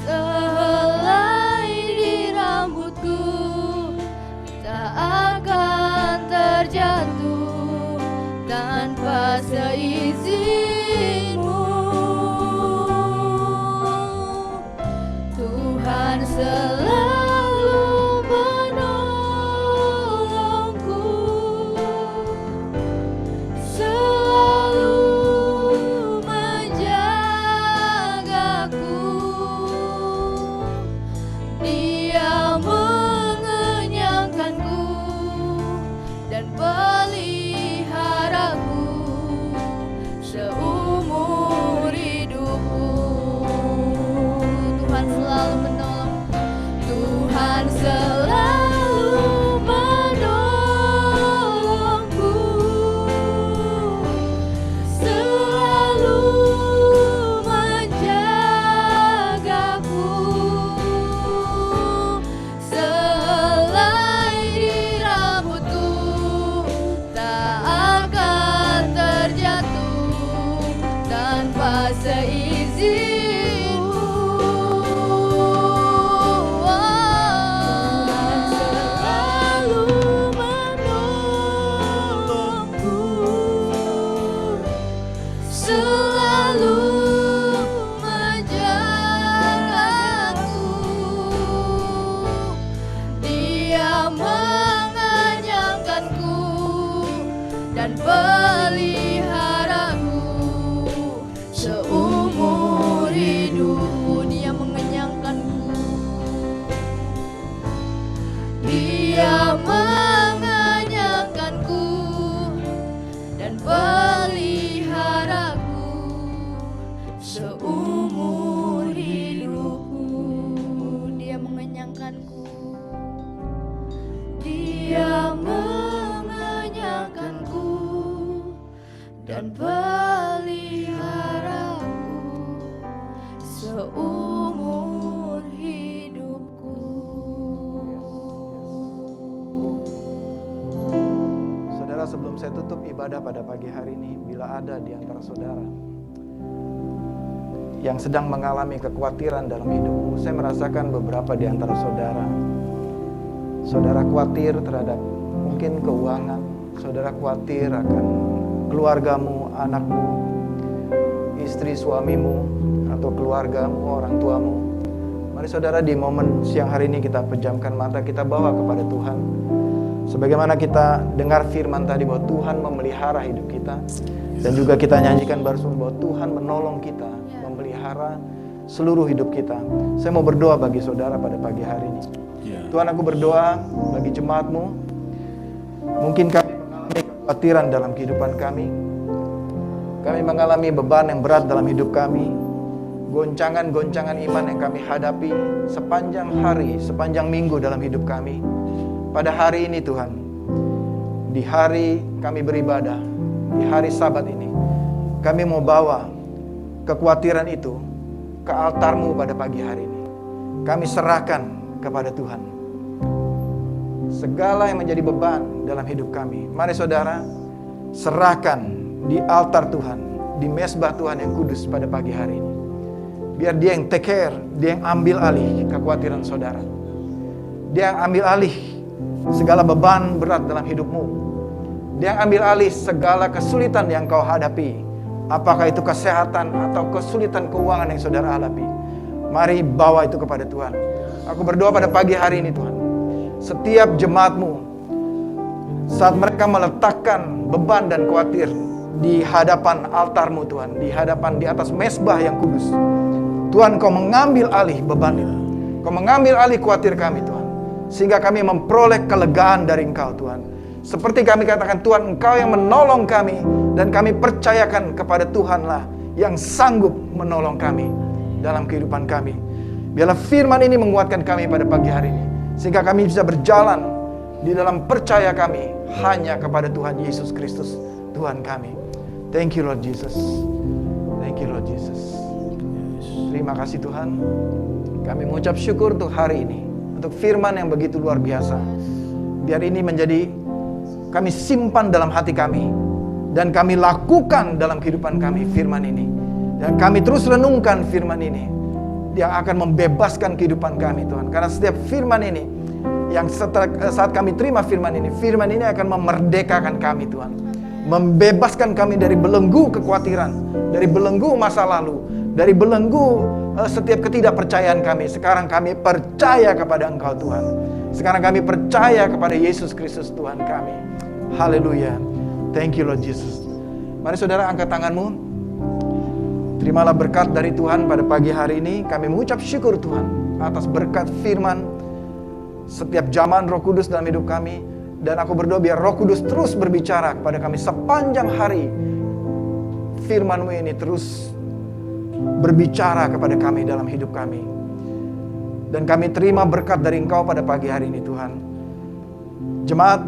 Sehelai di rambutku tak akan terjatuh tanpa seizinmu. Tuhan selalu menolongku, selalu menjagaku. Dia mengenyangkanku dan peliharaku seumur hidupku. Tuhan selalu menolong, Tuhan selalu menolongku, selalu menjagaku. Sehelai di rambutku tak akan terjatuh tanpa seizinmu. Tuhan selalu menolongku, selalu menjagaku. Dia mengenyangkanku dan peliharaku seumur hidupku. Dia mengenyangkanku, Dia mengenyangkanku dan peliharaku seumur hidupku. Dia mengenyangkanku, Dia mengenyangkanku dan peliharaku seumur hidupku. Saudara, sebelum saya tutup ibadah pada pagi hari ini, bila ada di antara saudara yang sedang mengalami kekhawatiran dalam hidupmu, saya merasakan beberapa di antara saudara. Saudara khawatir terhadap mungkin keuangan, saudara khawatir akan keluargamu, anakmu, istri suamimu, atau keluargamu, orang tuamu. Mari saudara, di momen siang hari ini kita pejamkan mata, kita bawa kepada Tuhan. Sebagaimana kita dengar firman tadi bahwa Tuhan memelihara hidup kita, dan juga kita nyanyikan barusan bahwa Tuhan menolong kita, memelihara seluruh hidup kita. Saya mau berdoa bagi saudara pada pagi hari ini. Tuhan, aku berdoa bagi jemaat-Mu. Mungkin kami mengalami kekhawatiran dalam kehidupan kami. Kami mengalami beban yang berat dalam hidup kami. Goncangan-goncangan iman yang kami hadapi sepanjang hari, sepanjang minggu dalam hidup kami. Pada hari ini Tuhan, di hari kami beribadah, di hari Sabat ini, kami mau bawa kekhawatiran itu ke altar-Mu pada pagi hari ini. Kami serahkan kepada Tuhan segala yang menjadi beban dalam hidup kami. Mari saudara, serahkan di altar Tuhan, di mezbah Tuhan yang kudus pada pagi hari ini. Biar Dia yang take care, Dia yang ambil alih kekhawatiran saudara. Dia yang ambil alih segala beban berat dalam hidupmu. Dia yang ambil alih segala kesulitan yang kau hadapi. Apakah itu kesehatan atau kesulitan keuangan yang saudara hadapi. Mari bawa itu kepada Tuhan. Aku berdoa pada pagi hari ini Tuhan. Setiap jemaatmu, saat mereka meletakkan beban dan khawatir di hadapan altarmu Tuhan, di atas mezbah yang kudus, Tuhan, kau mengambil alih beban itu. Kau mengambil alih khawatir kami Tuhan, sehingga kami memperoleh kelegaan dari Engkau Tuhan. Seperti kami katakan Tuhan, Engkau yang menolong kami, dan kami percayakan kepada Tuhanlah yang sanggup menolong kami dalam kehidupan kami. Biarlah firman ini menguatkan kami pada pagi hari ini, sehingga kami bisa berjalan di dalam percaya kami hanya kepada Tuhan Yesus Kristus, Tuhan kami. Thank you Lord Jesus. Thank you Lord Jesus. Terima kasih Tuhan. Kami mengucap syukur untuk hari ini, untuk firman yang begitu luar biasa. Biar ini menjadi kami simpan dalam hati kami, dan kami lakukan dalam kehidupan kami firman ini. Dan kami terus renungkan firman ini, yang akan membebaskan kehidupan kami Tuhan. Karena setiap firman ini, yang saat kami terima firman ini akan memerdekakan kami Tuhan. Membebaskan kami dari belenggu kekhawatiran, dari belenggu masa lalu, dari belenggu setiap ketidakpercayaan kami. Sekarang kami percaya kepada Engkau Tuhan. Sekarang kami percaya kepada Yesus Kristus Tuhan kami. Haleluya. Thank you Lord Jesus. Mari saudara angkat tanganmu. Terimalah berkat dari Tuhan pada pagi hari ini. Kami mengucap syukur Tuhan atas berkat firman setiap zaman Roh Kudus dalam hidup kami. Dan aku berdoa biar Roh Kudus terus berbicara kepada kami sepanjang hari. Firman-Mu ini terus berbicara kepada kami dalam hidup kami. Dan kami terima berkat dari Engkau pada pagi hari ini Tuhan. Jemaat,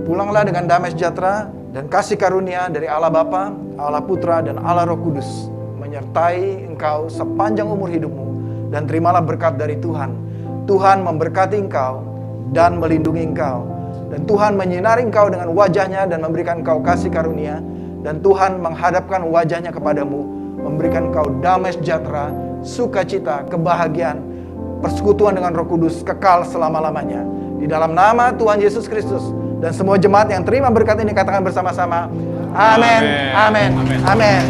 pulanglah dengan damai sejahtera dan kasih karunia dari Allah Bapa, Allah Putra, dan Allah Roh Kudus menyertai engkau sepanjang umur hidupmu. Dan terimalah berkat dari Tuhan. Tuhan memberkati engkau dan melindungi engkau. Dan Tuhan menyinari engkau dengan wajahnya dan memberikan engkau kasih karunia. Dan Tuhan menghadapkan wajahnya kepadamu, memberikan engkau damai sejahtera, sukacita, kebahagiaan, persekutuan dengan Roh Kudus kekal selama-lamanya. Di dalam nama Tuhan Yesus Kristus. Dan semua jemaat yang terima berkat ini katakan bersama-sama, amin, amin, amin.